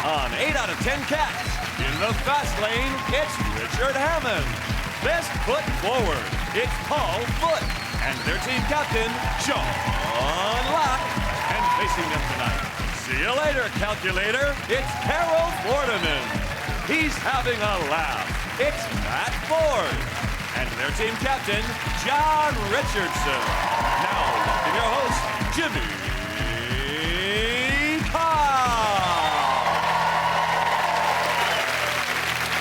On 8 out of 10 cats, in the fast lane, it's Richard Hammond. Best foot forward, it's Paul Foot. And their team captain, John Locke. And facing them tonight, see you later, calculator, it's Carol Vorderman. He's having a laugh. It's Matt Ford. And their team captain, John Richardson. Now, welcome your host, Jimmy Carr.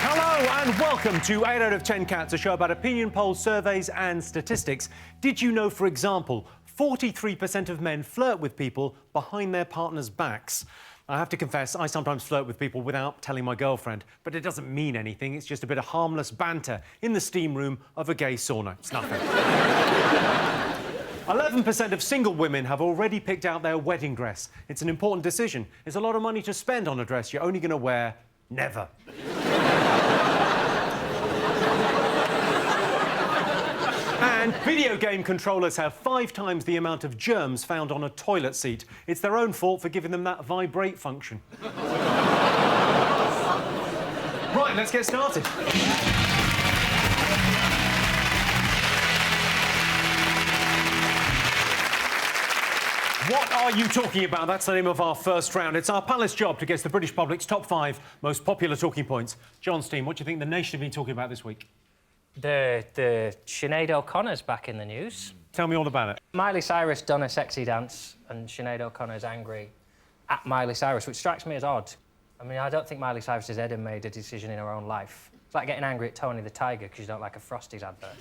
Hello and welcome to 8 out of 10 Cats, a show about opinion polls, surveys and statistics. Did you know, for example, 43% of men flirt with people behind their partners' backs? I have to confess, I sometimes flirt with people without telling my girlfriend, but it doesn't mean anything. It's just a bit of harmless banter in the steam room of a gay sauna. It's nothing. 11% of single women have already picked out their wedding dress. It's an important decision. It's a lot of money to spend on a dress you're only going to wear never. And video game controllers have 5 times the amount of germs found on a toilet seat. It's their own fault for giving them that vibrate function. Right, let's get started. What are you talking about? That's the name of our first round. It's our palace job to guess the British public's top 5 most popular talking points. John Steen, what do you think the nation have been talking about this week? The Sinead O'Connor's back in the news. Tell me all about it. Miley Cyrus done a sexy dance and Sinead O'Connor's angry at Miley Cyrus, which strikes me as odd. I mean, I don't think Miley Cyrus has ever made a decision in her own life. It's like getting angry at Tony the Tiger because you don't like a Frosties advert.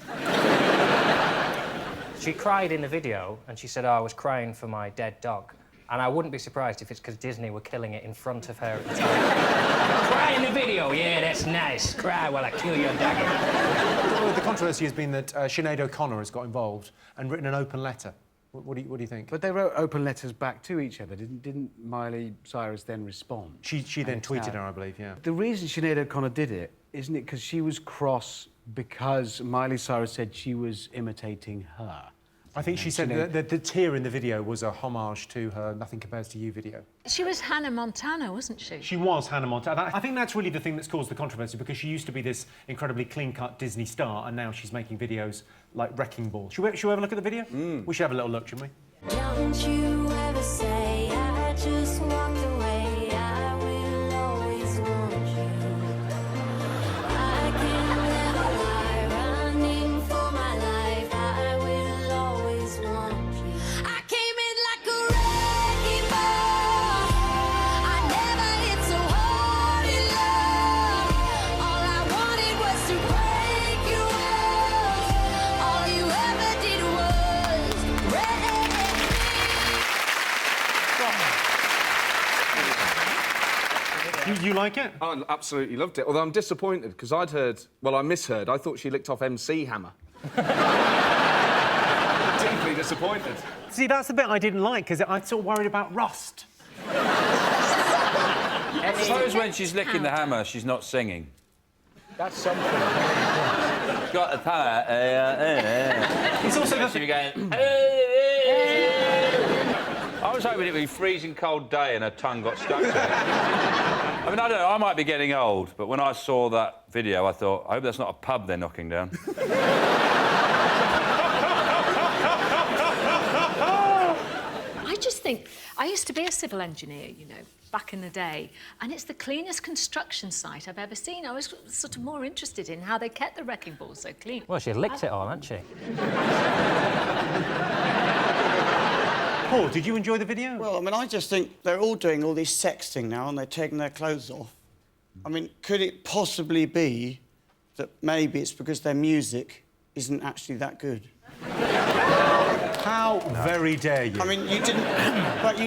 She cried in the video and she said, oh, I was crying for my dead dog. And I wouldn't be surprised if it's because Disney were killing it in front of her at the time. Cry in the video, yeah, that's nice. Cry while I kill your doggy. Well, the controversy has been that Sinead O'Connor has got involved and written an open letter. What do you think? But they wrote open letters back to each other. Didn't Miley Cyrus then respond? She then tweeted her, I believe, yeah. The reason Sinead O'Connor did it, isn't it because she was cross because Miley Cyrus said she was imitating her? I think she said that the tear in the video was a homage to her Nothing Compares to You video. She was Hannah Montana, wasn't she? She was Hannah Montana. I think that's really the thing that's caused the controversy, because she used to be this incredibly clean-cut Disney star, and now she's making videos like Wrecking Ball. Should we have a look at the video? We should have a little look, shouldn't we? Don't you ever say I just walked away. I will always want you. I can never lie, running for my life. I will always want you. I came in like a wrecking ball. I never hit so hard in love. All I wanted was to break your walls. All you ever did was wreck me. You like it? I absolutely loved it, although I'm disappointed, because I misheard. I thought she licked off MC Hammer. Deeply disappointed. See, that's the bit I didn't like, because I'm sort of worried about rust. I suppose when she's licking the hammer, she's not singing. That's something. Got a tire. It's also the She'd be going. I was hoping it'd be a freezing cold day and her tongue got stuck to it. I mean, I don't know, I might be getting old, but when I saw that video, I thought, I hope that's not a pub they're knocking down. I just think... I used to be a civil engineer, you know, back in the day, and it's the cleanest construction site I've ever seen. I was sort of more interested in how they kept the wrecking ball so clean. Well, she licked it all, hasn't she? Paul, did you enjoy the video? Well, I mean, I just think they're all doing all this sexting now and they're taking their clothes off. I mean, could it possibly be that maybe it's because their music isn't actually that good? How very dare you? I mean, you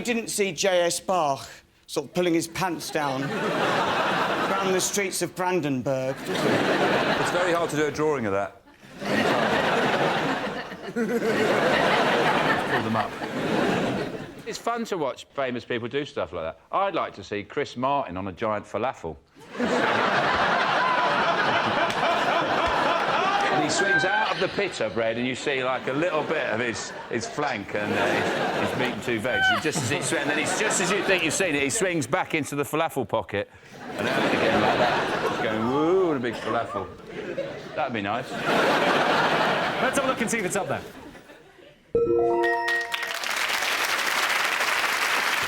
didn't see J.S. Bach sort of pulling his pants down around the streets of Brandenburg, did you? It's very hard to do a drawing of that. Pull them up. It's fun to watch famous people do stuff like that. I'd like to see Chris Martin on a giant falafel. And he swings out of the pita bread and you see, like, a little bit of his flank and his meat and 2 veg. And then he's just as you think you've seen it, he swings back into the falafel pocket and out again like that. Just going, woo, and a big falafel. That'd be nice. Let's have a look and see if it's up there.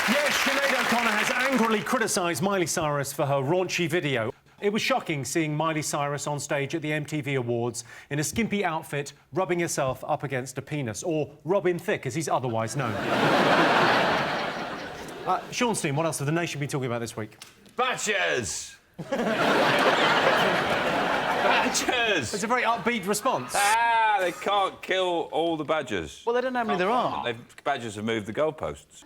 Yes, Sinead O'Connor has angrily criticised Miley Cyrus for her raunchy video. It was shocking seeing Miley Cyrus on stage at the MTV Awards in a skimpy outfit, rubbing herself up against a penis, or Robin Thicke, as he's otherwise known. Sean Steen, what else have the nation been talking about this week? Badgers! Badgers! It's a very upbeat response. Ah, they can't kill all the badgers. Well, they don't know how many there are. Badgers have moved the goalposts.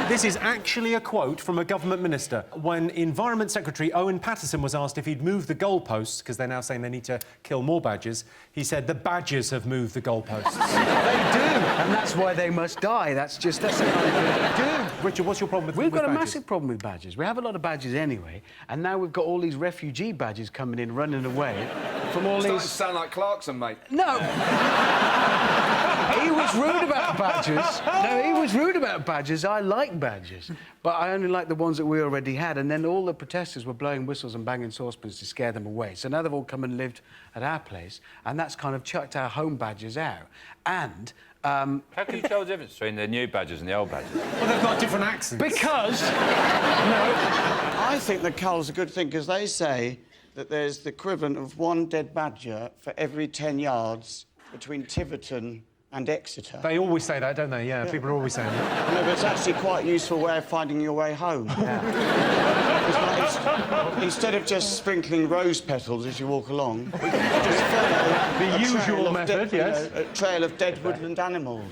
This is actually a quote from a government minister when Environment Secretary Owen Paterson was asked if he'd moved the goalposts, because they're now saying they need to kill more badgers. He said the badgers have moved the goalposts. They do, and that's why they must die. That's the kind of thing they do. Richard, what's your problem with We've got a badgers? massive problem with badgers. We have a lot of badgers anyway, and now we've got all these refugee badgers coming in, running away from all Starting these... to sound like Clarkson, mate. No! He was rude about badgers. No, he was rude about badgers. I like badgers, but I only like the ones that we already had. And then all the protesters were blowing whistles and banging saucepans to scare them away. So now they've all come and lived at our place, and that's kind of chucked our home badgers out. And... How can you tell the difference between the new badgers and the old badgers? Well, they've got different accents. Because... I think the cull's a good thing because they say that there's the equivalent of 1 dead badger for every 10 yards between Tiverton and Exeter. They always say that, don't they? Yeah, people are always saying that. No, but it's actually quite a useful way of finding your way home. Instead of just sprinkling rose petals as you walk along, just follow The usual method, yes. A trail of dead woodland animals.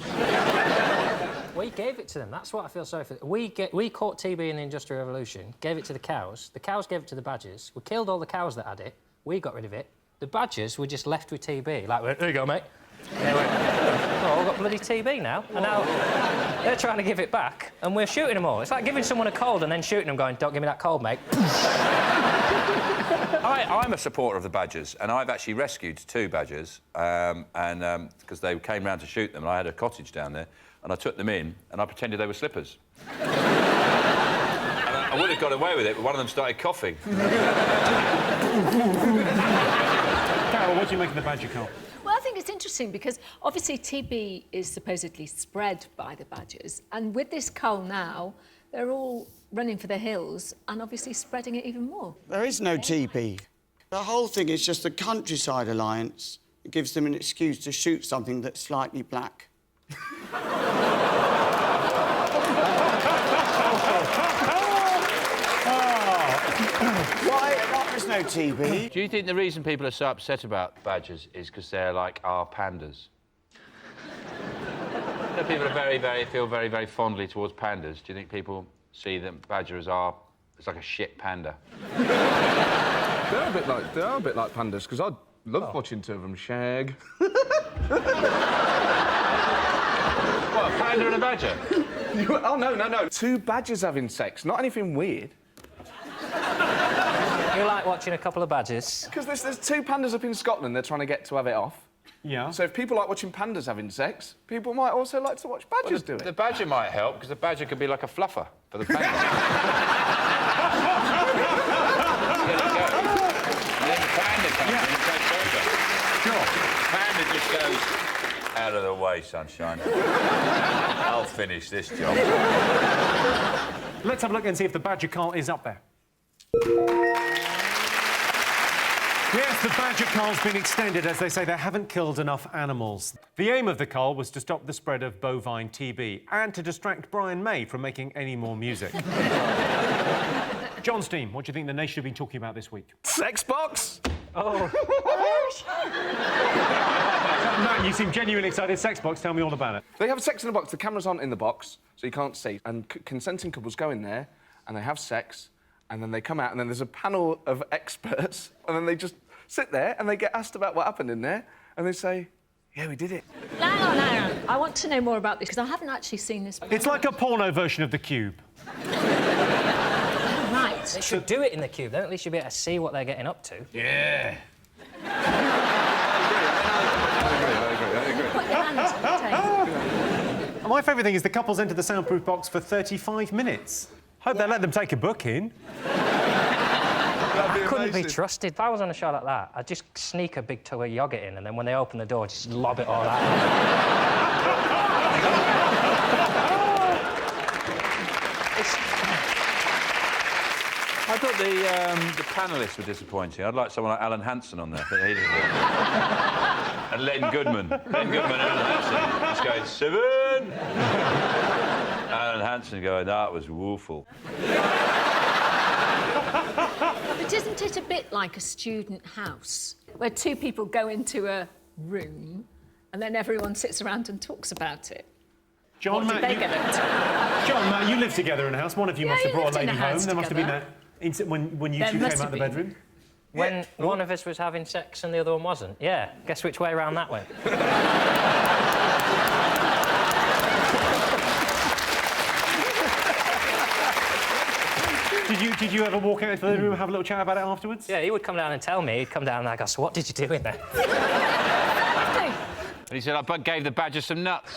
We gave it to them. That's what I feel sorry for. We caught TB in the Industrial Revolution, gave it to the cows. The cows gave it to the badgers. We killed all the cows that had it. We got rid of it. The badgers were just left with TB. Like, there you go, mate. They went, oh, I've got bloody TB now. And now they're trying to give it back, and we're shooting them all. It's like giving someone a cold and then shooting them, going, don't give me that cold, mate. I'm a supporter of the badgers, and I've actually rescued 2 badgers, because they came round to shoot them, and I had a cottage down there, and I took them in, and I pretended they were slippers. And I would have got away with it, but one of them started coughing. Carol, what do you make of the badger cull? Well, I think it's interesting because obviously TB is supposedly spread by the badgers, and with this cull now, they're all running for the hills and obviously spreading it even more. There is no TB. The whole thing is just the Countryside Alliance. It gives them an excuse to shoot something that's slightly black. Why? There's no TB. Do you think the reason people are so upset about badgers is because they're like our pandas? You know, people are feel very fondly towards pandas. Do you think people see them badger as it's like a shit panda? They are a bit like pandas, because I love watching 2 of them shag. What, a panda and a badger? Oh, no. 2 badgers having sex, not anything weird. You like watching a couple of badgers? Because there's 2 pandas up in Scotland, they're trying to get to have it off. Yeah. So if people like watching pandas having sex, people might also like to watch badgers do it. The badger might help, because the badger could be like a fluffer for the panda. There you go. And then the panda comes in and takes over. Sure. Panda just goes, out of the way, sunshine. I'll finish this job. Let's have a look and see if the badger cull is up there. Yes, the badger cull's been extended as they say they haven't killed enough animals. The aim of the cull was to stop the spread of bovine TB and to distract Brian May from making any more music. John Steen, what do you think the nation have been talking about this week? Sex box? Oh. Matt, you seem genuinely excited. Sex box, tell me all about it. They have sex in a box. The cameras aren't in the box, so you can't see. And consenting couples go in there, and they have sex, and then they come out, and then there's a panel of experts, and then they just sit there, and they get asked about what happened in there, and they say, yeah, we did it. No. I want to know more about this because I haven't actually seen this. It's like a porno version of The Cube. Right. They should do it in the cube, then at least you'll be able to see what they're getting up to. Yeah. My favourite thing is the couples enter the soundproof box for 35 minutes. Hope they let them take a book in. I couldn't be trusted. If I was on a show like that, I'd just sneak a big tub of yoghurt in, and then when they open the door, just lob it all out. I thought the panellists were disappointing. I'd like someone like Alan Hansen on there, but he didn't do it. And Len Goodman. Len Goodman and Alan Hansen just going, 7! Alan Hansen going, that was woeful. But isn't it a bit like a student house, where two people go into a room and then everyone sits around and talks about it? John, What did they get up to? John, Matt, you live together in a house. One of you must have you brought a lived in lady a house home. There must have been together. that when you There two must came out of the have bedroom. When one of us was having sex and the other one wasn't. Yeah, guess which way around that went? Did you ever walk out into the room and have a little chat about it afterwards? Yeah, he would come down and tell me. He'd come down and I'd go, so what did you do in there? And he said, I gave the badger some nuts.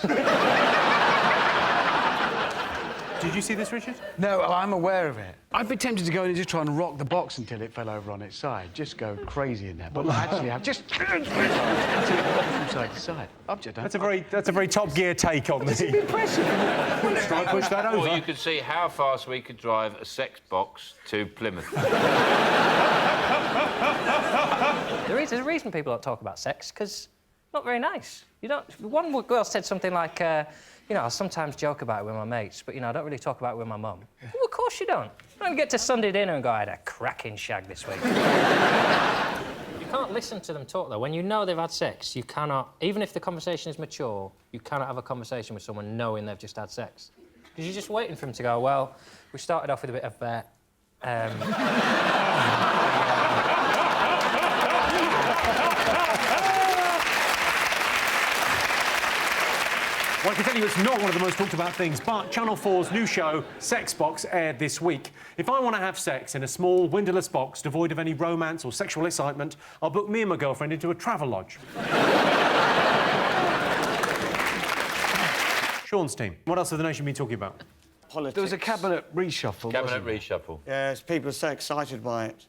Did you see this, Richard? No, I'm aware of it. I'd be tempted to go in and just try and rock the box until it fell over on its side. Just go crazy in there. But actually, I've just... until it rocked from side to side. I've just done... That's a very Top Gear take on the... impressive. Try and push that over. Or you could see how fast we could drive a sex box to Plymouth. There's a reason people don't talk about sex, because not very nice. You don't... One girl said something like, you know, I sometimes joke about it with my mates, but, you know, I don't really talk about it with my mum. Well, of course you don't. You don't get to Sunday dinner and go, I had a cracking shag this week. You can't listen to them talk, though. When you know they've had sex, you cannot... Even if the conversation is mature, you cannot have a conversation with someone knowing they've just had sex. Because you're just waiting for them to go, well, we started off with a bit of... Well, I can tell you it's not one of the most talked about things, but Channel 4's new show, Sex Box, aired this week. If I want to have sex in a small, windowless box devoid of any romance or sexual excitement, I'll book me and my girlfriend into a travel lodge. Sean's team. What else have the nation been talking about? Politics. There was a cabinet reshuffle, Cabinet wasn't there? reshuffle. Yes, people are so excited by it.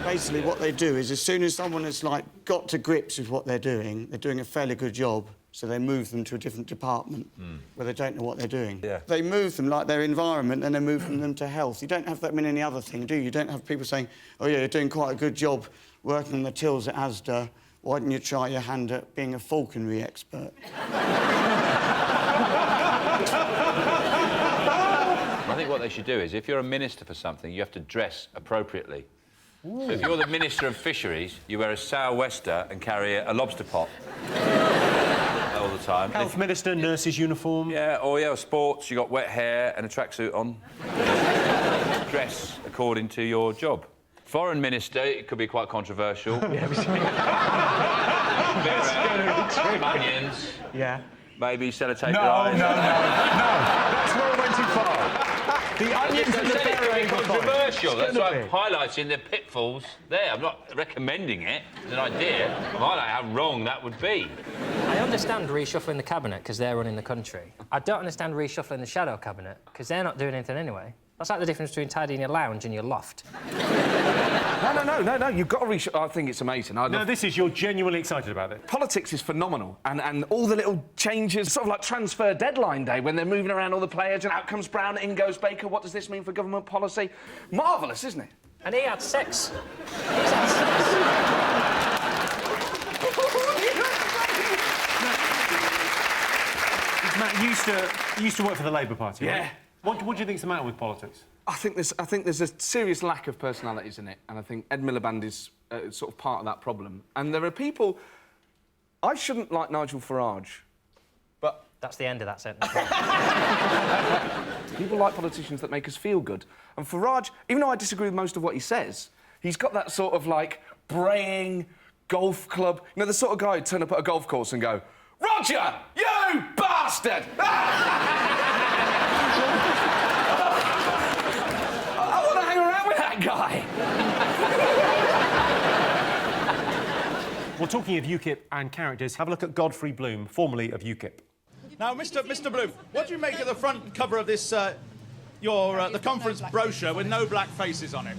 Basically, what they do is, as soon as someone has, like, got to grips with what they're doing a fairly good job, so they move them to a different department where they don't know what they're doing. Yeah. They move them like their environment, and they move them to health. You don't have that many other thing, do you? You don't have people saying, oh, yeah, you're doing quite a good job working on the tills at Asda. Why didn't you try your hand at being a falconry expert? I think what they should do is, if you're a minister for something, you have to dress appropriately. So if you're the Minister of Fisheries, you wear a sou'wester and carry a lobster pot all the time. Health Minister, nurse's uniform. Yeah, or sports, you got wet hair and a tracksuit on. Dress according to your job. Foreign Minister, it could be quite controversial. Onions. Yeah. Maybe sellotape No, your eyes. no. That's where it went too far. The onions and the It's berry were fine. controversial. That's why I'm be. highlighting the pitfalls there. I'm not recommending it as an idea. I'm highlighting how wrong that would be. I understand reshuffling the cabinet because they're running the country. I don't understand reshuffling the shadow cabinet because they're not doing anything anyway. That's like the difference between tidying your lounge and your loft. No, you've got to I think it's amazing. No, this is, you're genuinely excited about it. Politics is phenomenal, and all the little changes, sort of like transfer deadline day, when they're moving around all the players, and out comes Brown, in goes Baker. What does this mean for government policy? Marvellous, isn't it? And he had sex. Matt, you used to work for the Labour Party, Yeah. right? What do you think's the matter with politics? I think there's a serious lack of personalities in it, and I think Ed Miliband is sort of part of that problem. And there are people... I shouldn't like Nigel Farage, but... That's the end of that sentence. People like politicians that make us feel good. And Farage, even though I disagree with most of what he says, he's got that sort of, like, braying golf club... You know, the sort of guy who'd turn up at a golf course and go, Roger, you bastard! I want to hang around with that guy. Well, talking of UKIP and characters, have a look at Godfrey Bloom, formerly of UKIP. Now, Mr. Bloom, what do you make of the front cover of this, the conference brochure with no black faces on it?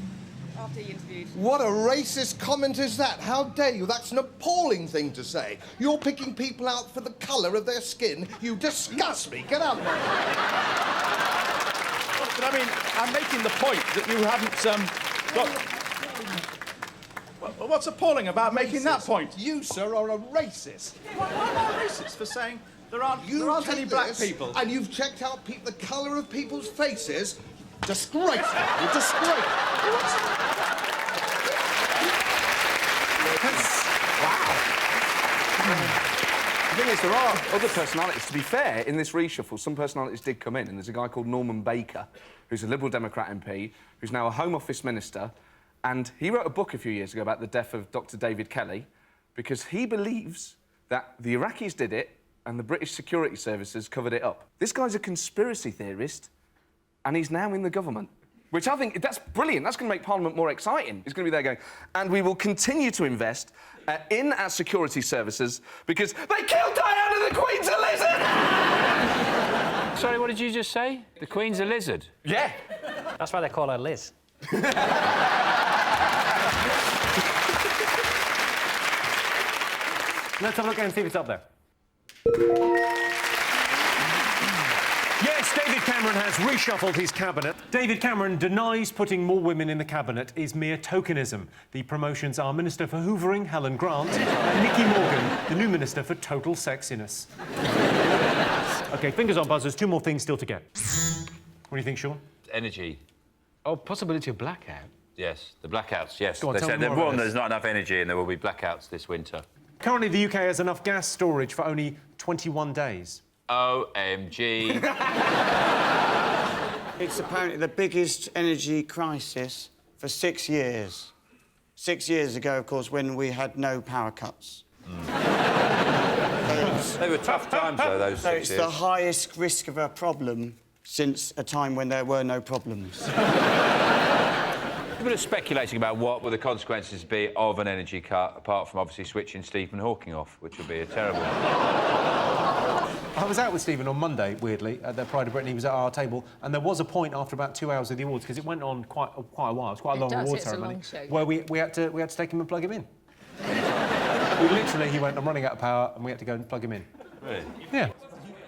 After you interviewed. What a racist comment is that? How dare you? That's an appalling thing to say. You're picking people out for the colour of their skin. You disgust me. Get out of my But I mean, I'm making the point that you haven't got... Well, what's appalling about making that point? You, sir, are a racist. Why am I racist for saying there aren't any black people? And you've checked out the colour of people's faces. Disgraceful. You're disgraceful. The thing is, there are other personalities. To be fair, in this reshuffle, some personalities did come in, and there's a guy called Norman Baker, who's a Liberal Democrat MP, who's now a Home Office Minister, and he wrote a book a few years ago about the death of Dr. David Kelly, because he believes that the Iraqis did it and the British security services covered it up. This guy's a conspiracy theorist, and he's now in the government. Which I think, that's brilliant. That's going to make Parliament more exciting. He's going to be there going, and we will continue to invest in our security services because they killed Diana, the Queen's a lizard! Sorry, what did you just say? The Queen's a lizard? Yeah. That's why they call her Liz. Let's have a look and see if it's up there. Yes, David Cameron has reshuffled his cabinet. David Cameron denies putting more women in the cabinet is mere tokenism. The promotions are Minister for Hoovering, Helen Grant, and Nicky Morgan, the new Minister for Total Sexiness. OK, fingers on buzzers, 2 more things still to get. What do you think, Sean? Energy. Oh, possibility of blackout. Yes, the blackouts, yes. Go on, They tell said me more about there's this. not enough energy and there will be blackouts this winter. Currently, the UK has enough gas storage for only 21 days. OMG. It's apparently the biggest energy crisis for 6 years. 6 years ago, of course, when we had no power cuts. They were tough times, though, those 6 years. So it's the highest risk of a problem since a time when there were no problems. A bit of speculating about what would the consequences be of an energy cut, apart from obviously switching Stephen Hawking off, which would be a terrible... I was out with Stephen on Monday, weirdly, at the Pride of Britain. He was at our table, and there was a point after about 2 hours of the awards, because it went on quite a while. It was quite a long award ceremony, where we had to take him and plug him in. He went, I'm running out of power, and we had to go and plug him in. Really? Yeah.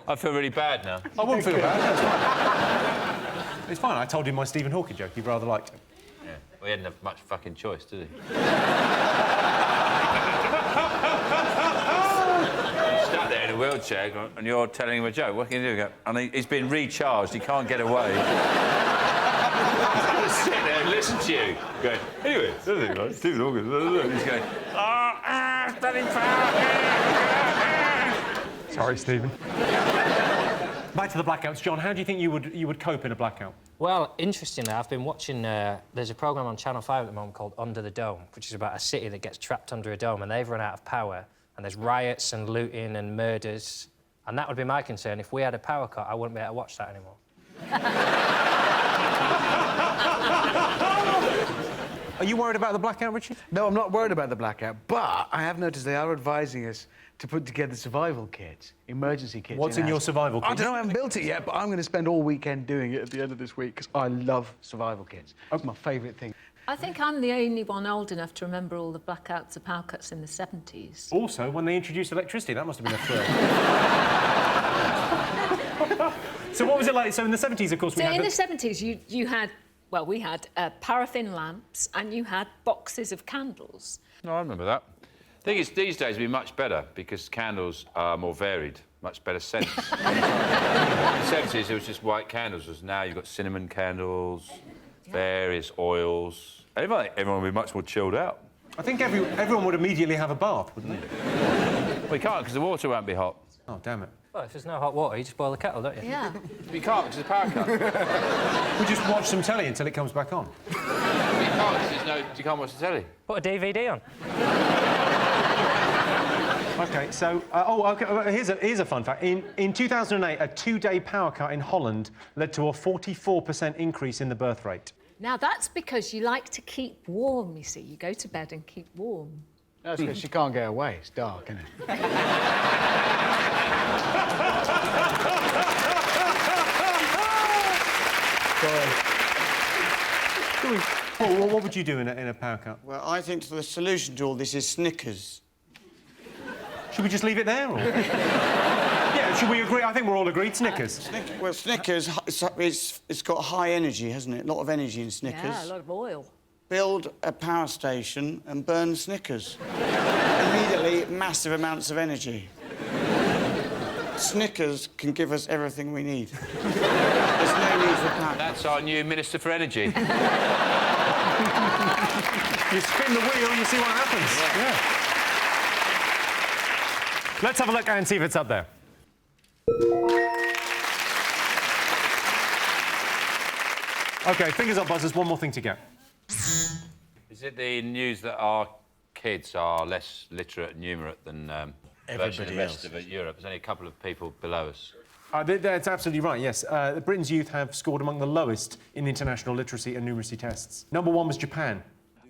I feel really bad now. I wouldn't feel bad. It's fine. It's fine. I told him my Stephen Hawking joke. He rather liked it. Yeah. Well, he hadn't have much fucking choice, did he? Stuck there in a wheelchair, and you're telling him a joke. What can you do? Go, and he's been recharged. He can't get away. He's got to sit there and listen to you. Going, anyway, Stephen Hawking. He's going, standing power. Sorry, Stephen. Back to the blackouts. John, how do you think you would cope in a blackout? Well, interestingly, I've been watching... there's a programme on Channel 5 at the moment called Under the Dome, which is about a city that gets trapped under a dome and they've run out of power, and there's riots and looting and murders, and that would be my concern. If we had a power cut, I wouldn't be able to watch that anymore. Are you worried about the blackout, Richard? No, I'm not worried about the blackout, but I have noticed they are advising us to put together survival kits, emergency kits. What's in your survival kit? I don't know, I haven't built it yet, but I'm going to spend all weekend doing it at the end of this week, because I love survival kits. It's my favourite thing. I think I'm the only one old enough to remember all the blackouts and power cuts in the 70s. Also, when they introduced electricity, that must have been a thrill. So what was it like? So in the 70s, of course, we had... So in the 70s, you had... Well, we had paraffin lamps and you had boxes of candles. No, I remember that. Thing is, these days would be much better because candles are more varied, much better scents. In the 70s, it was just white candles, whereas now you've got cinnamon candles, various oils. Everyone would be much more chilled out. I think everyone would immediately have a bath, wouldn't they? Well, you can't, because the water won't be hot. Oh, damn it. Well, if there's no hot water, you just boil the kettle, don't you? Yeah. You can't, because there's a power cut. We just watch some telly until it comes back on. You can't, because you can't watch the telly. Put a DVD on. OK, so... here's a fun fact. In 2008, a 2-day power cut in Holland led to a 44% increase in the birth rate. Now, that's because you like to keep warm, you see. You go to bed and keep warm. That's because she can't get away. It's dark, isn't it? Paul, what would you do in a power cut? Well, I think the solution to all this is Snickers. Should we just leave it there, or...? Yeah, should we agree? I think we're all agreed. Snickers. Well, Snickers, it's got high energy, hasn't it? A lot of energy in Snickers. Yeah, a lot of oil. Build a power station and burn Snickers. Immediately, massive amounts of energy. Snickers can give us everything we need. There's no need for power. That's our new Minister for Energy. You spin the wheel, you see what happens. Yeah. Let's have a look and see if it's up there. OK, fingers up, buzzers. One more thing to get. Is it the news that our kids are less literate and numerate than virtually the rest of Europe? There's only a couple of people below us. That's absolutely right, yes. Britain's youth have scored among the lowest in international literacy and numeracy tests. Number 1 was Japan.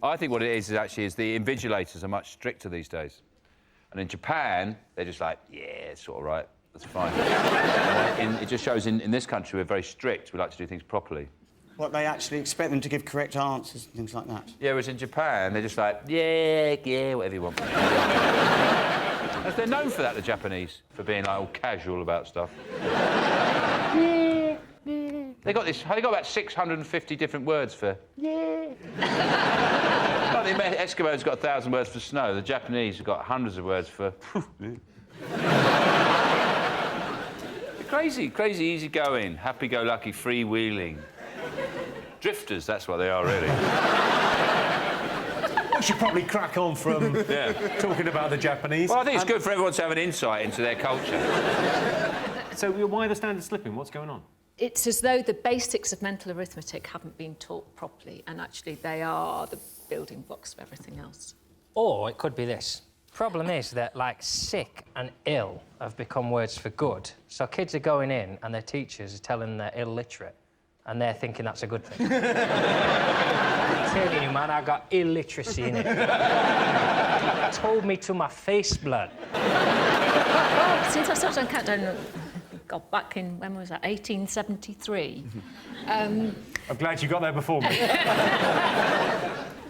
I think what it is actually the invigilators are much stricter these days. And in Japan, they're just like, yeah, it's all right, that's fine. It just shows in this country we're very strict. We like to do things properly. What, they actually expect them to give correct answers and things like that? Yeah, whereas in Japan, they're just like, yeah, whatever you want. As they're known for that, the Japanese, for being like all casual about stuff. They got about 650 different words for like the Eskimos got 1,000 words for snow. The Japanese have got hundreds of words for. Crazy, easygoing, happy-go-lucky, freewheeling. Drifters, that's what they are, really. We should probably crack on from talking about the Japanese. Well, I think it's good for everyone to have an insight into their culture. So why are the standards slipping? What's going on? It's as though the basics of mental arithmetic haven't been taught properly, and actually they are the building blocks of everything else. Or it could be this. Problem is that, like, sick and ill have become words for good. So kids are going in and their teachers are telling them they're illiterate, and they're thinking that's a good thing. I'm telling you, man, I got illiteracy in it. Told me to my face, blood. Since I started on Countdown, God, back in, when was that, 1873. I'm glad you got there before me.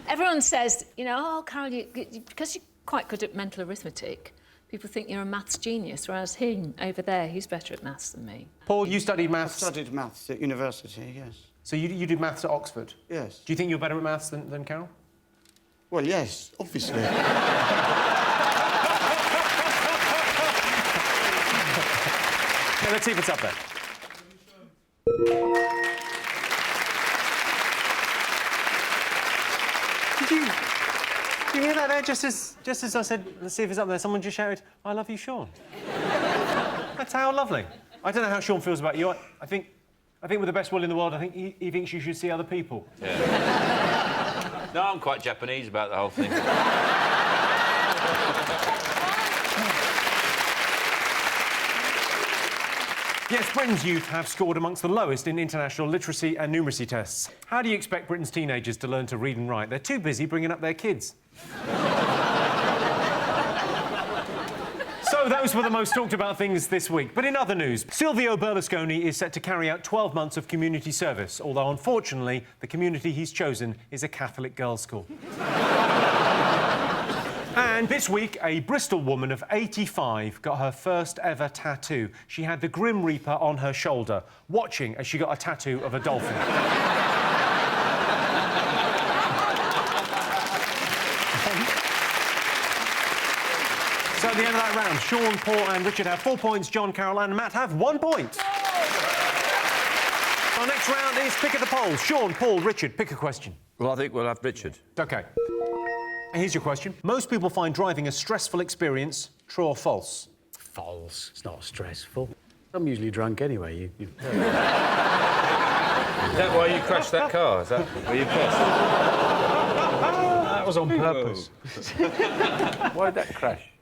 Everyone says, you know, oh, Carol, because you're quite good at mental arithmetic, people think you're a maths genius, whereas him, over there, he's better at maths than me. Paul, you studied maths? I studied maths at university, yes. So you did maths at Oxford? Yes. Do you think you're better at maths than Carol? Well, yes, obviously. Okay, let's see if it's up there. Did you hear that there? Just as I said, let's see if it's up there, someone just shouted, "I love you, Sean." That's how lovely. I don't know how Sean feels about you. I think with the best will in the world, I think he thinks you should see other people. Yeah. No, I'm quite Japanese about the whole thing. Yes, Britain's youth have scored amongst the lowest in international literacy and numeracy tests. How do you expect Britain's teenagers to learn to read and write? They're too busy bringing up their kids. So those were the most talked about things this week. But in other news, Silvio Berlusconi is set to carry out 12 months of community service, although unfortunately the community he's chosen is a Catholic girls' school. And this week, a Bristol woman of 85 got her first ever tattoo. She had the Grim Reaper on her shoulder, watching as she got a tattoo of a dolphin. So at the end of that round, Sean, Paul and Richard have 4 points, John, Carol and Matt have 1 point. Our next round is Pick of the Polls. Sean, Paul, Richard, pick a question. Well, I think we'll have Richard. OK. Here's your question. Most people find driving a stressful experience. True or false? False. It's not stressful. I'm usually drunk anyway. Is that why you crashed that car? Is that why you crashed? That was on purpose. Why did that crash?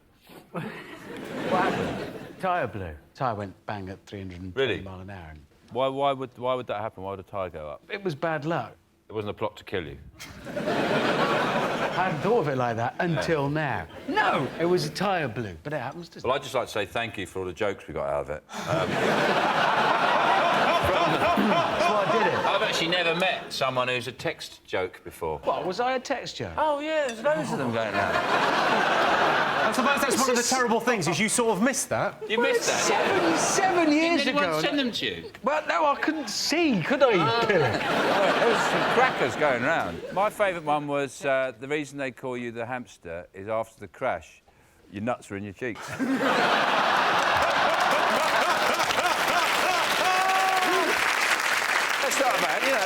What happened? Tyre blew. Tyre went bang at 320 mile an hour. Why would that happen? Why would a tyre go up? It was bad luck. It wasn't a plot to kill you. I hadn't thought of it like that until now. No, it was a tyre blew, but it happens to... Well, I'd just like to say thank you for all the jokes we got out of it. That's why I did it. I've actually never met someone who's a text joke before. What, was I a text joke? Oh, yeah, there's loads of them going around. I suppose that's one of the terrible things, is you sort of missed that. You missed that, Seven years Did ago. anyone send them to you? Well, no, I couldn't see, could I, you pillar? There was some crackers going round. My favourite one was the reason they call you the hamster is after the crash, your nuts were in your cheeks. That's not bad, you know.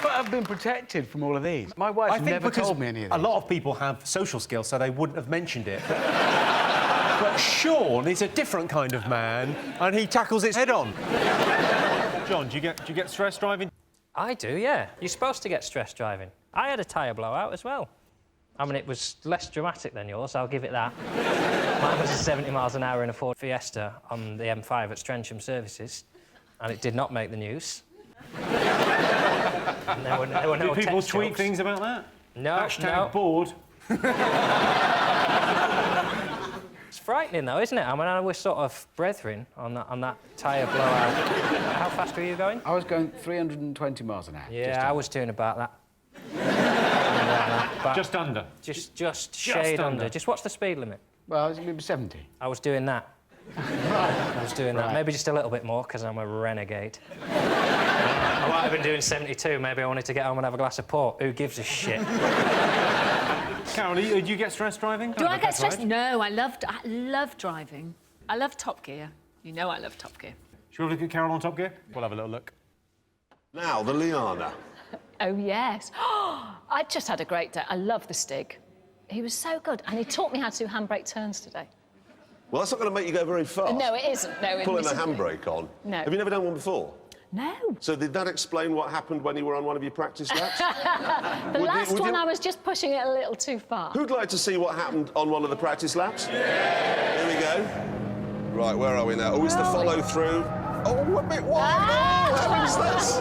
Why have I been protected from all of these? My wife never told me any of a these. lot of people have social skills, so they wouldn't have mentioned it. But Sean is a different kind of man, and he tackles it head on. John, do you get stressed driving? I do, yeah. You're supposed to get stressed driving. I had a tyre blowout as well. I mean, it was less dramatic than yours, I'll give it that. Mine was 70 miles an hour in a Ford Fiesta on the M5 at Strensham Services, and it did not make the news. And there were no Did people text tweet jokes. things about that? No, Hashtag bored. It's frightening, though, isn't it? I mean, we're sort of brethren on that tyre blowout. How fast were you going? I was going 320 miles an hour. Yeah, I was doing about that. But Just under. Just shade under. Just watch the speed limit. Well, it was maybe 70. I was doing that. I was doing that. Maybe just a little bit more, because I'm a renegade. I might have been doing 72. Maybe I wanted to get home and have a glass of port. Who gives a shit? Carol, do you get stressed driving? Do I get stressed? No, I love driving. I love Top Gear. You know I love Top Gear. Shall we look at Carol on Top Gear? We'll have a little look. Now, the Liana. Oh, yes. I just had a great day. I love the Stig. He was so good, and he taught me how to do handbrake turns today. Well, that's not going to make you go very fast. No, it isn't. No, Pulling a admittedly. handbrake on. No. Have you never done one before? No. So did that explain what happened when you were on one of your practice laps? The last one, I was just pushing it a little too far. Who'd like to see what happened on one of the practice laps? Yeah. Here we go. Right, where are we now? Oh, it's the follow through. Oh, a bit wide. Oh, how is this?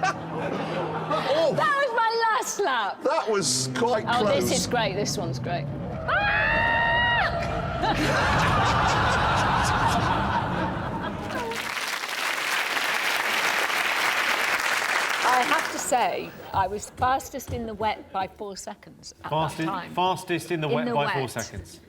Oh, That was my last lap. that was quite close. Oh, this is great. This one's great. I have to say, I was fastest in the wet by 4 seconds at that time. Fastest in the wet by 4 wet. seconds.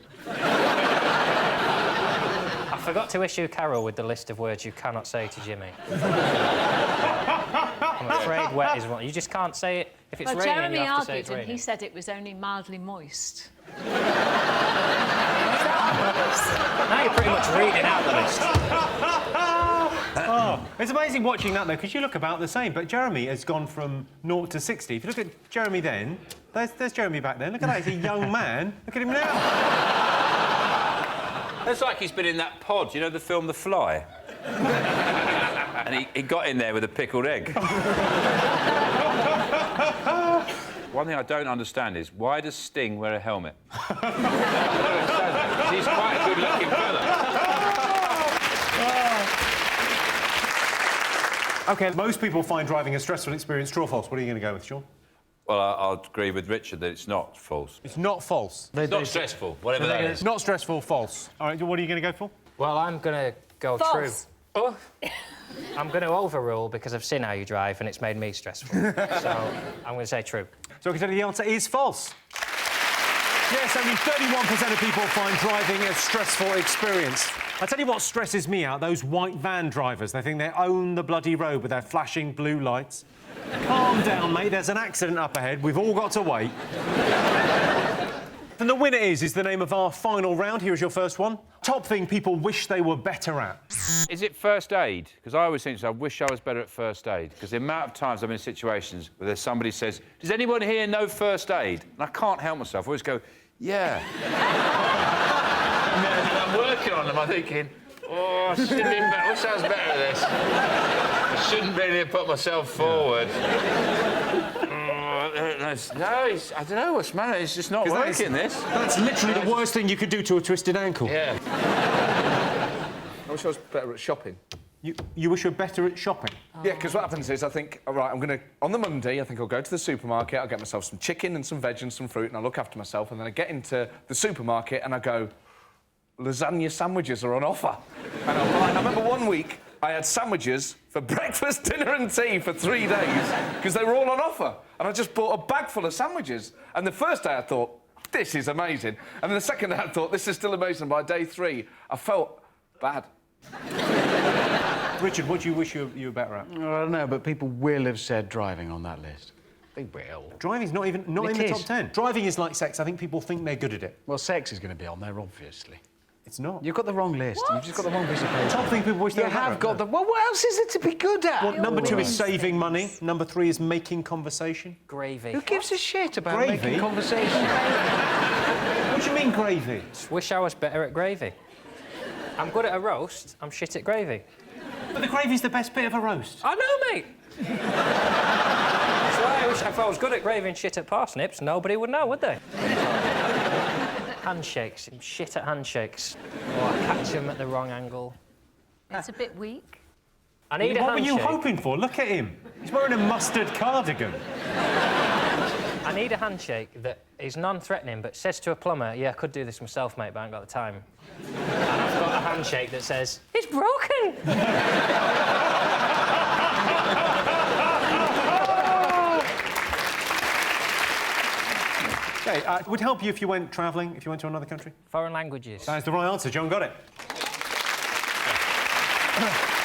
I forgot to issue Carol with the list of words you cannot say to Jimmy. I'm afraid wet is one. You just can't say it. If it's Well, raining, Jeremy you have to say argued, it's and raining. he said it was only mildly moist. Now you're pretty much reading out the list. Oh, it's amazing watching that, though, because you look about the same, but Jeremy has gone from 0 to 60. If you look at Jeremy then, there's Jeremy back then. Look at that, he's a young man. Look at him now. It's like he's been in that pod, you know the film The Fly? And he got in there with a pickled egg. One thing I don't understand is, why does Sting wear a helmet? I don't understand that, 'cause he's quite a good-looking fella. OK, most people find driving a stressful experience. True or false? What are you going to go with, Sean? Well, I'll agree with Richard that it's not false. It's not false. It's not stressful, whatever that is. It's not stressful, false. All right, what are you going to go for? Well, I'm going to go False. true. Oh. I'm going to overrule because I've seen how you drive and it's made me stressful. So I'm going to say true. So I can tell you the answer is false. Yes, only 31% of people find driving a stressful experience. I tell you what stresses me out, those white van drivers. They think they own the bloody road with their flashing blue lights. Calm down, mate, there's an accident up ahead. We've all got to wait. And the winner is the name of our final round. Here is your first one. Top thing people wish they were better at. Is it first aid? Because I always think, I wish I was better at first aid. Because the amount of times I'm in situations where there's somebody says, does anyone here know first aid? And I can't help myself. I always go, yeah. And I'm working on them. I'm thinking, oh, I should have been better. I wish I was better at this. I shouldn't really have put myself forward. No, I don't know what's the matter. It's just not working, this. That's literally the worst thing you could do to a twisted ankle. Yeah. I wish I was better at shopping. You wish you were better at shopping? Yeah, because what happens is I think, all right, on the Monday, I think I'll go to the supermarket, I'll get myself some chicken and some veg and some fruit, and I'll look after myself, and then I get into the supermarket and I go, lasagna sandwiches are on offer. And I remember one week I had sandwiches for breakfast, dinner and tea for 3 days because they were all on offer. And I just bought a bag full of sandwiches. And the first day I thought, this is amazing. And the second day I thought, this is still amazing. By day 3, I felt bad. Richard, what do you wish you were better at? I don't know, but people will have said driving on that list. They will. Driving's not in the top 10. Driving is like sex. I think people think they're good at it. Well, sex is going to be on there, obviously. It's not. You've got the wrong list. What? You've just got the wrong piece of paper. Top thing people wish they were better at. You have got the... Well, what else is there to be good at? Well, number 2 is saving money. Number 3 is making conversation. Gravy. Who gives a shit about Gravy? making conversation? What do you mean, gravy? Just wish I was better at gravy. I'm good at a roast, I'm shit at gravy. But the gravy's the best bit of a roast. I know, mate! That's why I wish if I was good at gravy and shit at parsnips, nobody would know, would they? Handshakes. I'm shit at handshakes. Or I catch them at the wrong angle. It's a bit weak. I need a What were handshake. you hoping for? Look at him. He's wearing a mustard cardigan. I need a handshake that is non-threatening but says to a plumber, yeah, I could do this myself, mate, but I ain't got the time. And I've got a handshake that says, it's broken! Okay, it would help you if you went travelling, if you went to another country? Foreign languages. That is the right answer. John got it.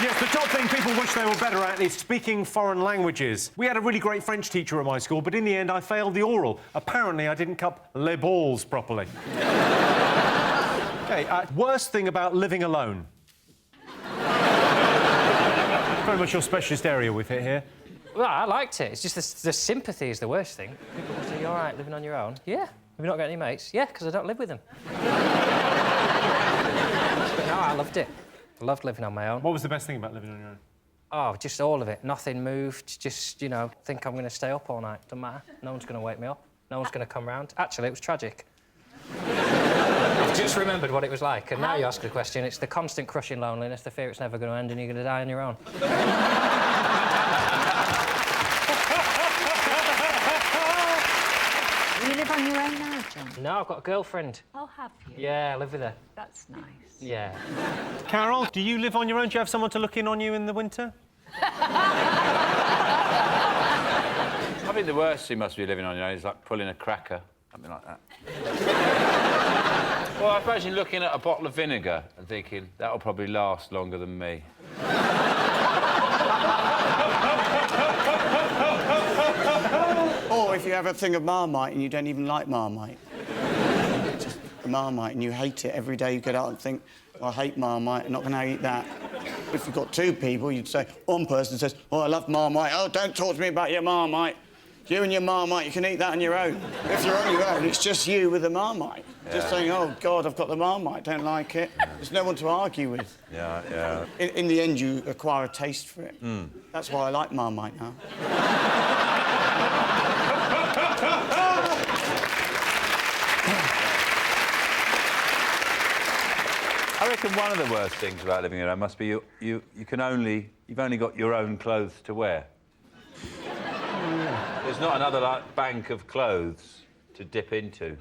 Yes, the top thing people wish they were better at is speaking foreign languages. We had a really great French teacher at my school, but in the end I failed the oral. Apparently I didn't cup les balls properly. Okay, worst thing about living alone? Very much your specialist area we've hit here. Well, I liked it. It's just the sympathy is the worst thing. People will say, you all right living on your own? Yeah. Have you not got any mates? Yeah, because I don't live with them. But no, I loved it. I loved living on my own. What was the best thing about living on your own? Oh, just all of it. Nothing moved. Just, you know, think I'm going to stay up all night. Doesn't matter. No one's going to wake me up. No one's going to come round. Actually, it was tragic. I've just remembered what it was like, and now you ask the question, it's the constant crushing loneliness, the fear it's never going to end and you're going to die on your own. You live on your own now, John? No, I've got a girlfriend. Oh, have you? Yeah, I live with her. That's nice. Yeah. Carol, do you live on your own? Do you have someone to look in on you in the winter? I think the worst thing must be living on your own is like pulling a cracker, something like that. Well, I imagine looking at a bottle of vinegar and thinking, that'll probably last longer than me. Or if you have a thing of Marmite and you don't even like Marmite. Just Marmite and you hate it every day you get out and think, well, I hate Marmite, I'm not going to eat that. If you've got 2 people, you'd say, one person says, oh, I love Marmite. Oh, don't talk to me about your Marmite. You and your Marmite, you can eat that on your own. If you're on your own, it's just you with the Marmite. Yeah. Just saying, oh, God, I've got the Marmite, don't like it. Yeah. There's no one to argue with. Yeah, yeah. In the end, you acquire a taste for it. Mm. That's why I like Marmite now. I reckon one of the worst things about living alone must be you've only got your own clothes to wear. There's not another like bank of clothes to dip into.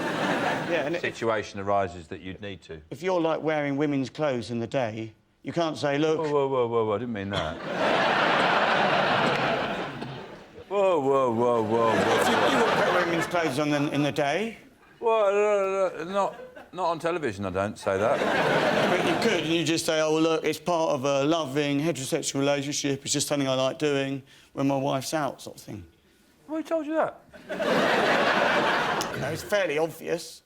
Yeah, and situation arises that you'd need to. If you're like wearing women's clothes in the day, you can't say, look. Whoa! I didn't mean that. Whoa! If you wouldn't put women's clothes on in the day. Well, not on television. I don't say that. But you could, and you just say, oh, well, look, it's part of a loving heterosexual relationship. It's just something I like doing when my wife's out, sort of thing. Who told you that? You know, it's fairly obvious.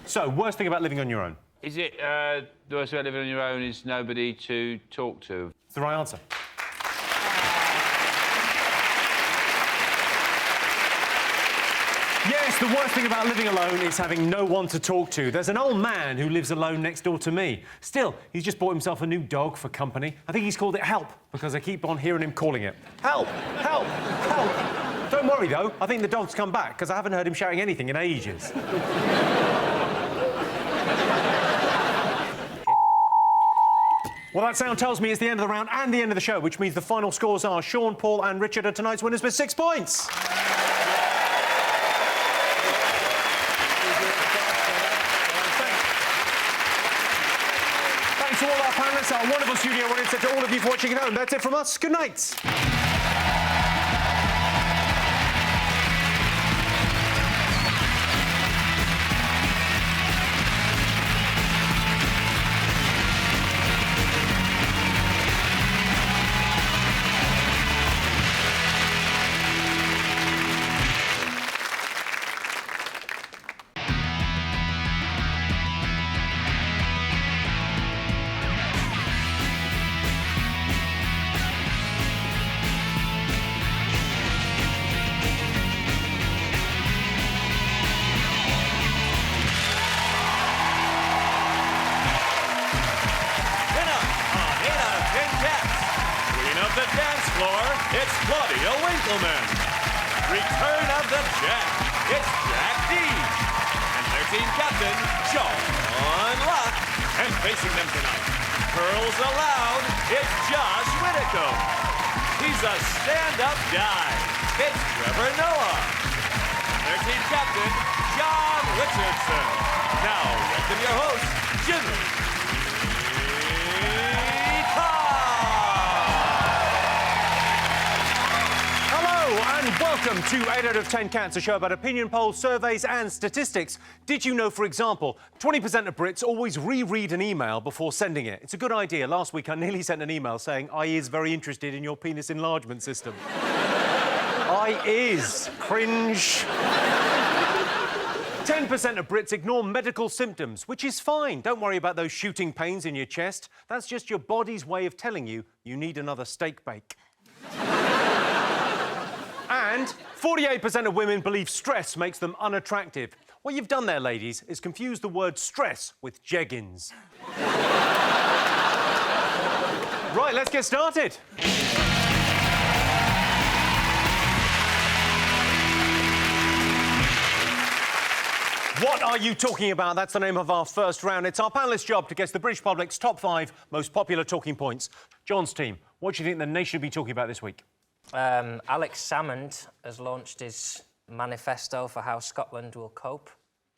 So, worst thing about living on your own? Is it the worst thing about living on your own is nobody to talk to? It's the right answer. Yes, the worst thing about living alone is having no one to talk to. There's an old man who lives alone next door to me. Still, he's just bought himself a new dog for company. I think he's called it Help, because I keep on hearing him calling it. Help! Help! Help! Don't worry, though. I think the dog's come back, because I haven't heard him shouting anything in ages. Well, that sound tells me it's the end of the round and the end of the show, which means the final scores are Sean, Paul and Richard are tonight's winners with 6 points. Thanks to all our panellists, our wonderful studio audience, and to all of you for watching at home. That's it from us. Good night. Return of the Jack. It's Jack D. And their team captain, Sean Locke. And facing them tonight, curls allowed, it's Josh Whittaker. He's a stand-up guy. It's Trevor Noah. And their team captain, John Richardson. Now, welcome your host, Jimmy Carr. And welcome to 8 out of 10 Cats, a show about opinion polls, surveys and statistics. Did you know, for example, 20% of Brits always reread an email before sending it? It's a good idea. Last week, I nearly sent an email saying, I is very interested in your penis enlargement system. I is. Cringe. 10% of Brits ignore medical symptoms, which is fine. Don't worry about those shooting pains in your chest. That's just your body's way of telling you you need another steak bake. And 48% of women believe stress makes them unattractive. What you've done there, ladies, is confuse the word stress with jeggings. Right, let's get started. What are you talking about? That's the name of our first round. It's our panellist's job to guess the British public's top 5 most popular talking points. John's team, what do you think the nation should be talking about this week? Alex Salmond has launched his manifesto for how Scotland will cope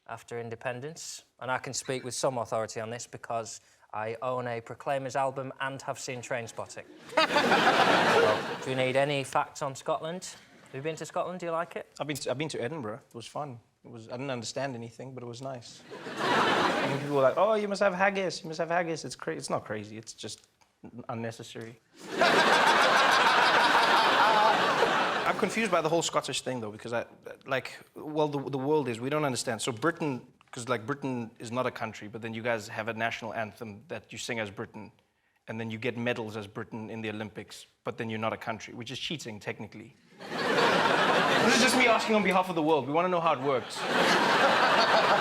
after independence. And I can speak with some authority on this because I own a Proclaimers album and have seen Trainspotting. So, do you need any facts on Scotland? Have you been to Scotland? Do you like it? I've been to Edinburgh. It was fun. I didn't understand anything, but it was nice. And people were like, oh, you must have haggis. You must have haggis. It's crazy. It's not crazy. It's just unnecessary. I'm confused by the whole Scottish thing, though, because the world is, we don't understand. So Britain, because, Britain is not a country, but then you guys have a national anthem that you sing as Britain, and then you get medals as Britain in the Olympics, but then you're not a country, which is cheating, technically. This is just me asking on behalf of the world. We want to know how it works.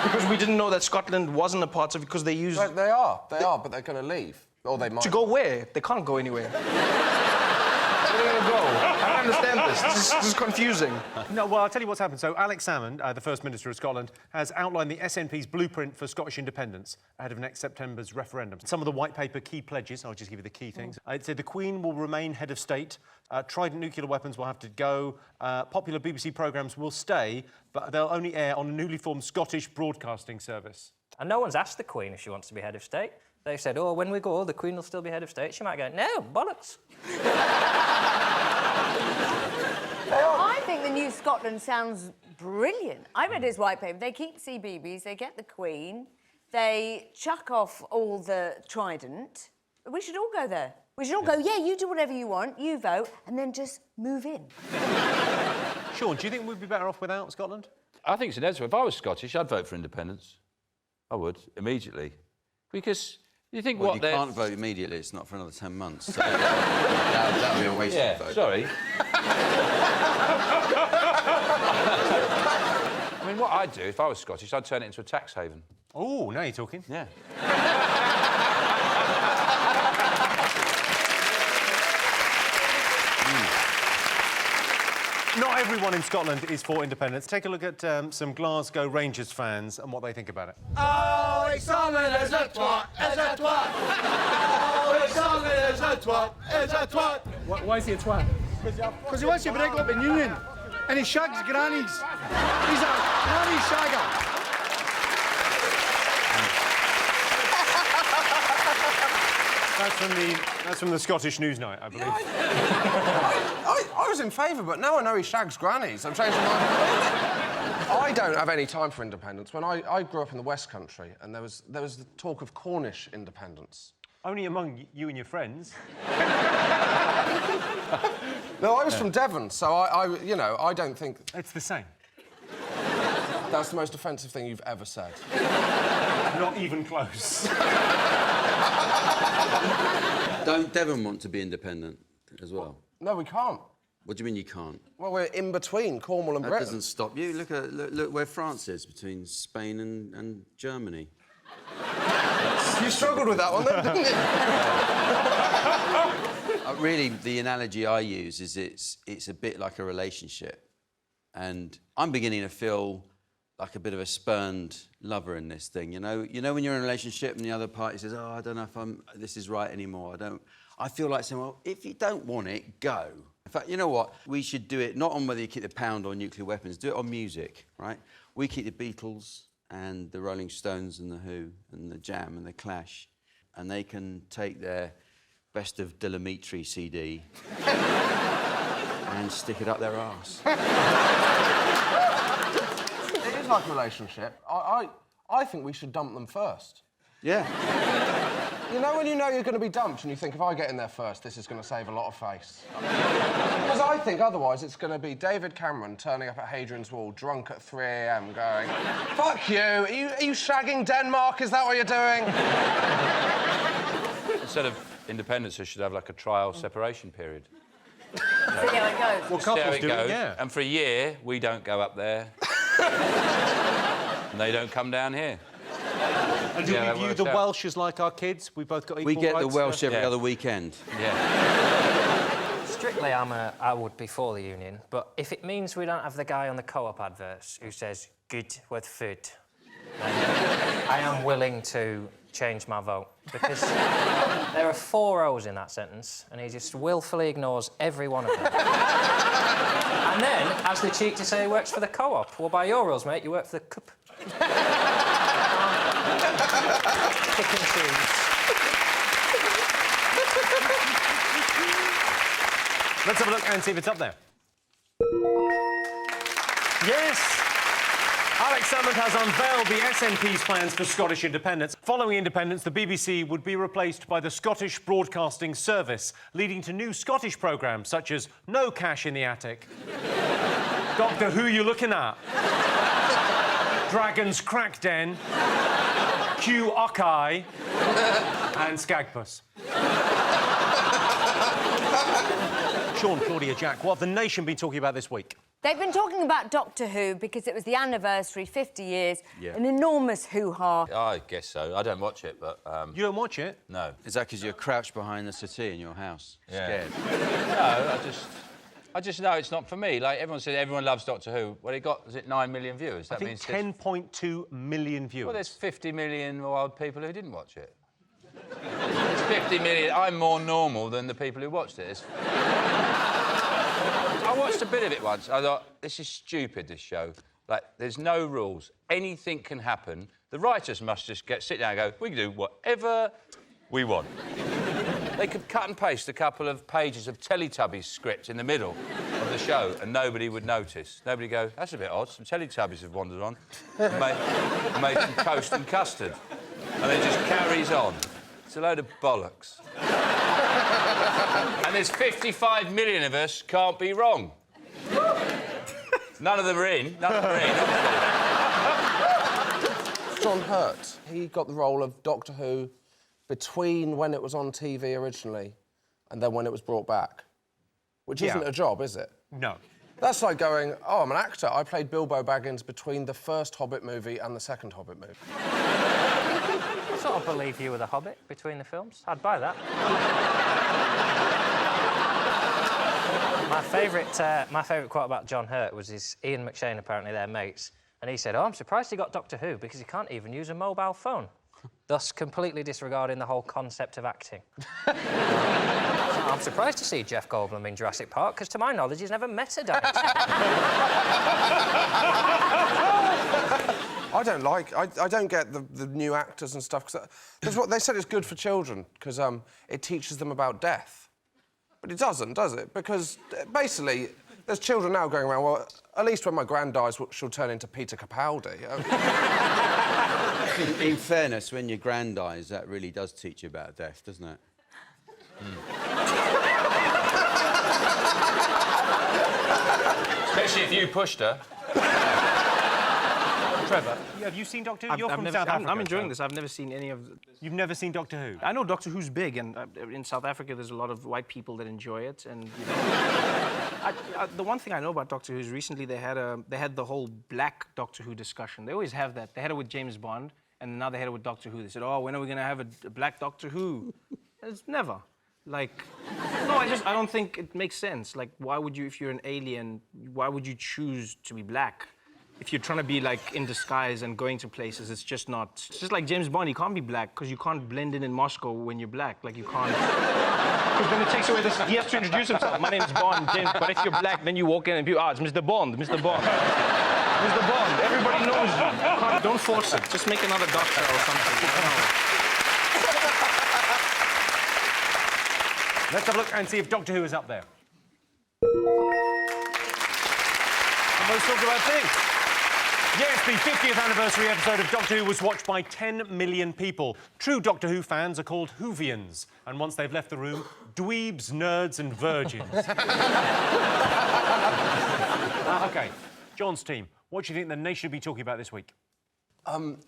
Because we didn't know that Scotland wasn't a part of it, because they use... Right, they are, but they're going to leave. Or they might. To go where? They can't go anywhere. Where are they going to go? I don't understand this. This is confusing. No, well, I'll tell you what's happened. So Alex Salmond, the First Minister of Scotland, has outlined the SNP's blueprint for Scottish independence ahead of next September's referendum. Some of the white paper key pledges, I'll just give you the key things. It said the Queen will remain head of state, Trident nuclear weapons will have to go, popular BBC programmes will stay, but they'll only air on a newly formed Scottish broadcasting service. And no one's asked the Queen if she wants to be head of state. They said, oh, when we go, the Queen will still be head of state. She might go, no, bollocks. I think the new Scotland sounds brilliant. I read his white paper. They keep CBeebies, they get the Queen, they chuck off all the Trident. We should all go there. We should all go, yeah, you do whatever you want, you vote, and then just move in. Sean, do you think we'd be better off without Scotland? I think it's inevitable. If I was Scottish, I'd vote for independence. I would, immediately. Because you think you can't vote immediately, it's not for another 10 months. So that would be a waste of vote. Sorry. I mean, what I'd do, if I was Scottish, I'd turn it into a tax haven. Oh, now you're talking. Yeah. Not everyone in Scotland is for independence. Take a look at some Glasgow Rangers fans and what they think about it. Oh, it's Salmond as a twat, as a twat. Oh, it's Long is a twat, is a twat. Why is he a twat? Because he wants to break up a union. And he shags grannies. He's a granny shagger. That's from the Scottish Newsnight, I believe. I was in favour, but now I know he shags grannies. I'm changing my mind. I don't have any time for independence. When I grew up in the West Country, and there was the talk of Cornish independence. Only among you and your friends. No, I was from Devon, so I don't think... It's the same. That's the most offensive thing you've ever said. Not even close. Don't Devon want to be independent as well? No, we can't. What do you mean you can't? Well, we're in between Cornwall and That Britain. doesn't stop you. Look where France is, between Spain and Germany. You struggled with that one, then, didn't you? Really, the analogy I use is it's a bit like a relationship. And I'm beginning to feel like a bit of a spurned lover in this thing, you know? You know when you're in a relationship and the other party says, oh, I don't know if this is right anymore, I feel like saying, well, if you don't want it, go. In fact, you know what? We should do it not on whether you keep the pound or nuclear weapons, do it on music, right? We keep the Beatles and the Rolling Stones and the Who and the Jam and the Clash, and they can take their Best of Delamitri CD and stick it up their arse. It is like a relationship. I think we should dump them first. Yeah. You know when you know you're going to be dumped and you think, if I get in there first, this is going to save a lot of face? Because I think otherwise it's going to be David Cameron turning up at Hadrian's Wall drunk at 3 a.m. going, fuck you, are you shagging Denmark? Is that what you're doing? Instead of independence, they should have, like, a trial separation period. See how it goes. Well, See how couples it do goes. it, yeah. And for a year, we don't go up there. And they don't come down here. And do we view the Welsh as like our kids? We both got equal We get the rights Welsh there? every other weekend. Yeah. Strictly, I would be for the union, but if it means we don't have the guy on the co-op adverts who says, good with food, then I am willing to change my vote, because there are 4 O's in that sentence, and he just willfully ignores every one of them. And then has the cheek to say he works for the co-op. Well, by your rules, mate, you work for the cup. Pick and choose. Let's have a look and see if it's up there. Yes! Alex Salmond has unveiled the SNP's plans for Scottish independence. Following independence, the BBC would be replaced by the Scottish Broadcasting Service, leading to new Scottish programmes such as No Cash in the Attic, Doctor Who You Looking At, Dragon's Crack Den, Q Ockeye, and Skagpuss. Sean, Claudia, Jack, what have the nation been talking about this week? They've been talking about Doctor Who because it was the anniversary, 50 years, Yeah. an enormous hoo-ha. I guess so. I don't watch it, but... You don't watch it? No. Is that because you're crouched behind the settee in your house, scared? No, I just know it's not for me. Like, everyone said everyone loves Doctor Who. Well, it got, 9 million viewers? I think 10.2 million viewers. Well, there's 50 million odd people who didn't watch it. There's 50 million... I'm more normal than the people who watched it. I watched a bit of it once. I thought, this is stupid, this show. Like, there's no rules. Anything can happen. The writers must just sit down and go, we can do whatever we want. They could cut and paste a couple of pages of Teletubbies script in the middle of the show and nobody would notice. Nobody would go, that's a bit odd, some Teletubbies have wandered on and made some toast and custard. And it just carries on. It's a load of bollocks. And there's 55 million of us can't be wrong. None of them are in. None of them are in. John Hurt, he got the role of Doctor Who between when it was on TV originally and then when it was brought back. Which isn't a job, is it? No. That's like going, oh, I'm an actor. I played Bilbo Baggins between the first Hobbit movie and the second Hobbit movie. I sort of believe you were the Hobbit between the films. I'd buy that. My favourite quote about John Hurt was Ian McShane, apparently they're mates, and he said, oh, I'm surprised he got Doctor Who because he can't even use a mobile phone. thus completely disregarding the whole concept of acting. I'm surprised to see Jeff Goldblum in Jurassic Park, because to my knowledge, he's never met a dinosaur. I don't get the new actors and stuff, because what they said it's good for children, because it teaches them about death. But it doesn't, does it? Because, basically, there's children now going around, well, at least when my gran dies, she'll turn into Peter Capaldi. In fairness, when your gran dies, that really does teach you about death, doesn't it? Especially if you pushed her. Trevor, have you seen Doctor Who? You're from South Africa. I'm enjoying this. I've never seen any of... You've never seen Doctor Who? I know Doctor Who's big, and in South Africa there's a lot of white people that enjoy it, and you know, the one thing I know about Doctor Who is recently they had the whole black Doctor Who discussion. They always have that. They had it with James Bond, and now they had it with Doctor Who. They said, "Oh, when are we going to have a black Doctor Who?" It's never. Like, no, I don't think it makes sense. Like, why would you, if you're an alien, why would you choose to be black? If you're trying to be, like, in disguise and going to places, it's just not... It's just like James Bond, he can't be black, because you can't blend in Moscow when you're black. Like, you can't... Because then it takes away this... He has to introduce himself. My name's Bond, James... But if you're black, then you walk in and people... Ah, it's Mr. Bond, Mr. Bond. Mr. Bond, everybody knows you. Don't force it. Just make another doctor or something. Let's have a look and see if Doctor Who is up there. The most talked about thing. Yes, the 50th anniversary episode of Doctor Who was watched by 10 million people. True Doctor Who fans are called Whovians, and once they've left the room, dweebs, nerds and virgins. OK, John's team, what do you think the nation should be talking about this week?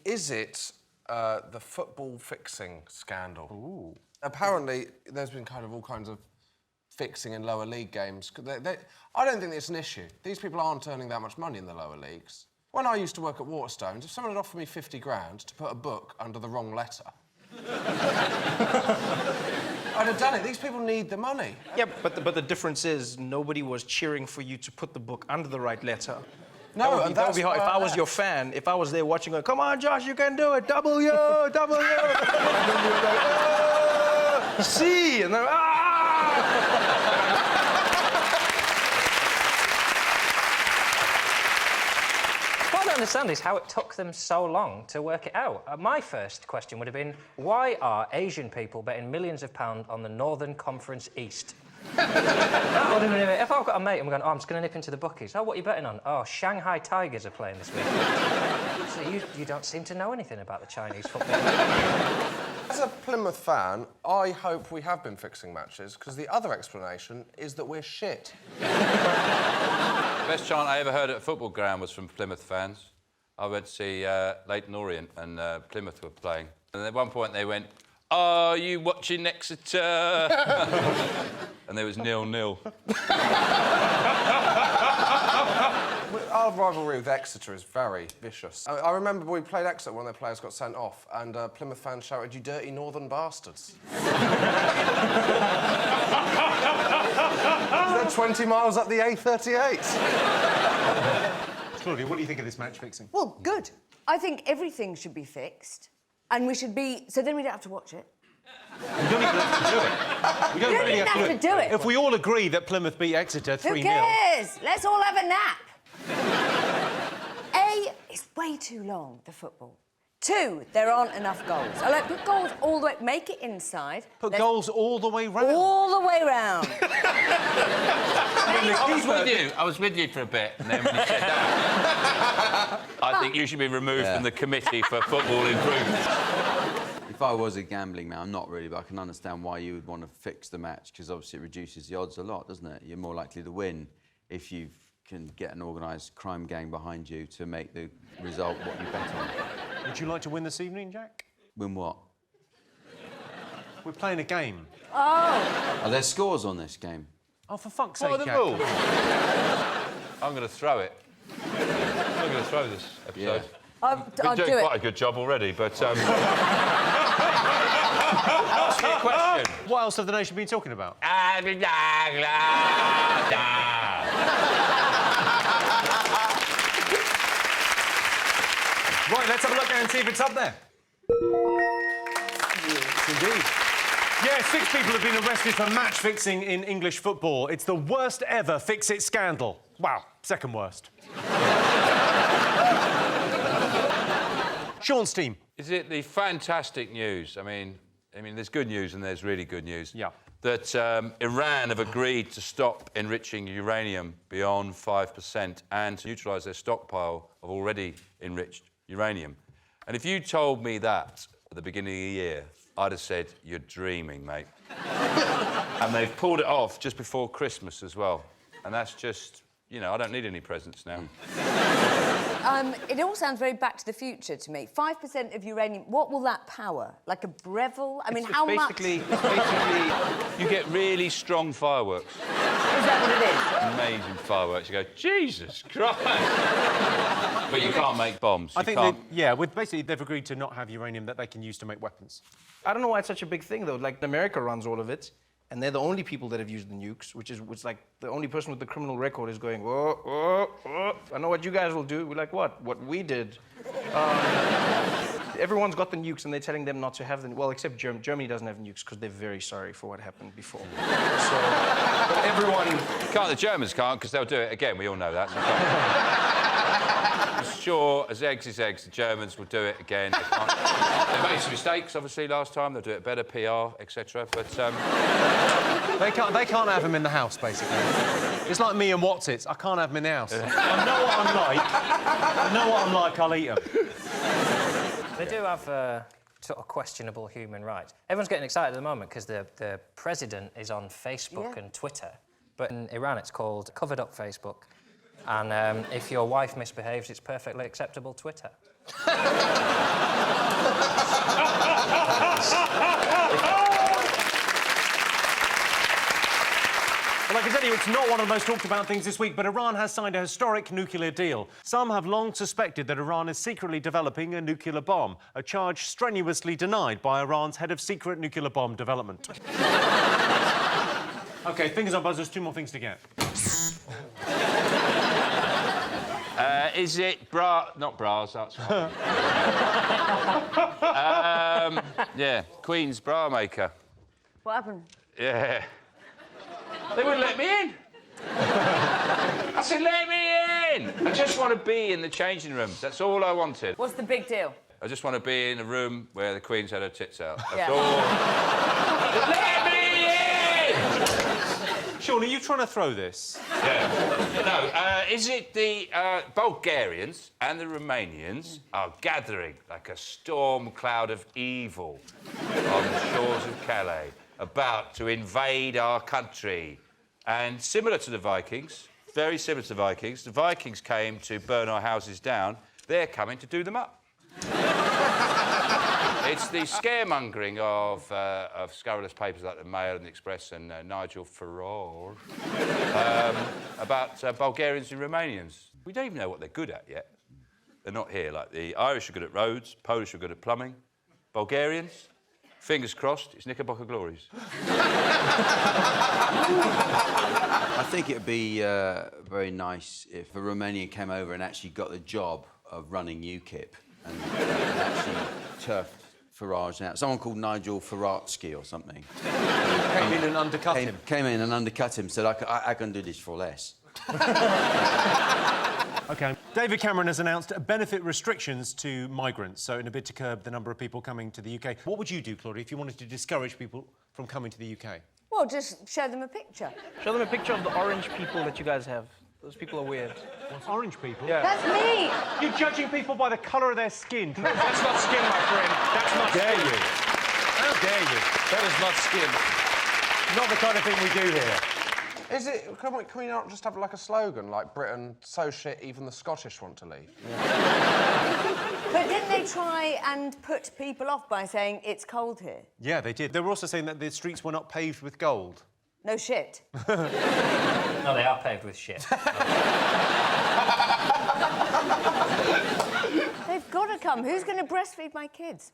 Is it the football fixing scandal? Ooh. Apparently, there's been kind of all kinds of fixing in lower league games. I don't think it's an issue. These people aren't earning that much money in the lower leagues. When I used to work at Waterstones, if someone had offered me 50 grand to put a book under the wrong letter, I'd have done it. These people need the money. Yeah, but the difference is nobody was cheering for you to put the book under the right letter. No, that would be hard. If I was your fan, if I was there watching, going, "Come on, Josh, you can do it, W, W," and then you're like, "Oh, C," and then What I don't understand is how it took them so long to work it out. My first question would have been, why are Asian people betting millions of pounds on the Northern Conference East? That would have been, if I've got a mate and we're going, "Oh, I'm just going to nip into the bookies." "Oh, what are you betting on?" "Oh, Shanghai Tigers are playing this week." So you don't seem to know anything about the Chinese football. As a Plymouth fan, I hope we have been fixing matches, because the other explanation is that we're shit. Best chant I ever heard at a football ground was from Plymouth fans. I went to see Leyton Orient and Plymouth were playing. And at one point they went, "Are you watching Exeter?" And there was 0-0. Our rivalry with Exeter is very vicious. I remember we played Exeter when their players got sent off, and Plymouth fans shouted, "You dirty northern bastards." They're 20 miles up the A38. Claudia, what do you think of this match fixing? Well, good. I think everything should be fixed, and we should be... So then we don't have to watch it. We don't even have to do it. We don't You really don't have to do it. If we all agree that Plymouth beat Exeter 3-0... Who cares? Let's all have a nap. A, it's way too long, the football. 2, there aren't enough goals. I like, put goals all the way... Make it inside. Put goals all the way round? All the way round. I was with you for a bit, and then when you said that, I think you should be removed from the committee for football improvement. If I was a gambling man, I'm not really, but I can understand why you would want to fix the match, because obviously it reduces the odds a lot, doesn't it? You're more likely to win if you can get an organised crime gang behind you to make the result what you bet on. Would you like to win this evening, Jack? Win what? We're playing a game. Oh. Are there scores on this game? Oh, for fuck's sake, What are the Jack. rules? I'm going to throw it. I'm going to throw this episode. I'll Been do doing it. quite a good job already, but... Ask me a question. What else have the nation been talking about? Right, let's have a look and see if it's up there. indeed. Yeah, 6 people have been arrested for match fixing in English football. It's the worst ever fix-it scandal. Wow, second worst. Sean's team. Is it the fantastic news? I mean, there's good news and there's really good news. Yeah. That Iran have agreed to stop enriching uranium beyond 5% and to neutralise their stockpile of already enriched uranium. And if you told me that at the beginning of the year, I'd have said, you're dreaming, mate. And they've pulled it off just before Christmas as well. And that's just, you know, I don't need any presents now. It all sounds very Back to the Future to me. 5% of uranium, what will that power? Like a Breville? I mean, how much? Basically, you get really strong fireworks. Is that what it is? Amazing fireworks. You go, Jesus Christ! But you can't make bombs. I think, basically they've agreed to not have uranium that they can use to make weapons. I don't know why it's such a big thing, though. Like, America runs all of it, and they're the only people that have used the nukes, which like the only person with the criminal record is going, whoa, whoa, whoa. I know what you guys will do. We're like, what? What we did. Everyone's got the nukes, and they're telling them not to have them. Well, except Germany doesn't have nukes because they're very sorry for what happened before. So, but everyone... The Germans can't, because they'll do it again. We all know that. So sure, as eggs is eggs, the Germans will do it again. They made some mistakes, obviously, last time. They'll do it better, PR, etc. But they can't have them in the house, basically. It's like me and What's-Its. I can't have them in the house. I know what I'm like. I know what I'm like. I'll eat them. They do have sort of questionable human rights. Everyone's getting excited at the moment because the president is on Facebook and Twitter. But in Iran, it's called covered-up Facebook. And if your wife misbehaves, it's perfectly acceptable Twitter. Well, I can tell you it's not one of the most talked about things this week, but Iran has signed a historic nuclear deal. Some have long suspected that Iran is secretly developing a nuclear bomb, a charge strenuously denied by Iran's head of secret nuclear bomb development. OK, fingers on buzzers, 2 more things to get. Is it not bras, that's right. Yeah, Queen's bra maker. What happened? Yeah. They wouldn't let me in. I said, let me in! I just want to be in the changing rooms. That's all I wanted. What's the big deal? I just want to be in a room where the Queen's had her tits out. That's Yeah. all. Let me in! Sean, are you trying to throw this? Yeah. No, is it the Bulgarians and the Romanians are gathering like a storm cloud of evil on the shores of Calais, about to invade our country? And similar to the Vikings, very similar to the Vikings came to burn our houses down. They're coming to do them up. It's the scaremongering of scurrilous papers like the Mail and the Express and Nigel Farage about Bulgarians and Romanians. We don't even know what they're good at yet. They're not here. Like the Irish are good at roads, Polish are good at plumbing. Bulgarians, fingers crossed, it's Knickerbocker glories. I think it would be very nice if a Romanian came over and actually got the job of running UKIP and actually turfed Farage out. Someone called Nigel Faratsky or something. Came in and undercut him. Came in and undercut him, said, I can do this for less. OK. David Cameron has announced benefit restrictions to migrants, so in a bid to curb the number of people coming to the UK. What would you do, Claudia, if you wanted to discourage people from coming to the UK? Well, just show them a picture. Show them a picture of the orange people that you guys have. Those people are weird. What's orange people? Yeah. That's me! You're judging people by the colour of their skin. That's not skin, my friend. That's not Dare skin. you? How dare you? That is not skin. Not the kind of thing we do here. Is it? Can we not just have like a slogan like Britain so shit even the Scottish want to leave? But didn't they try and put people off by saying it's cold here? Yeah, they did. They were also saying that the streets were not paved with gold. No shit. No, they are paved with shit. They've got to come. Who's going to breastfeed my kids?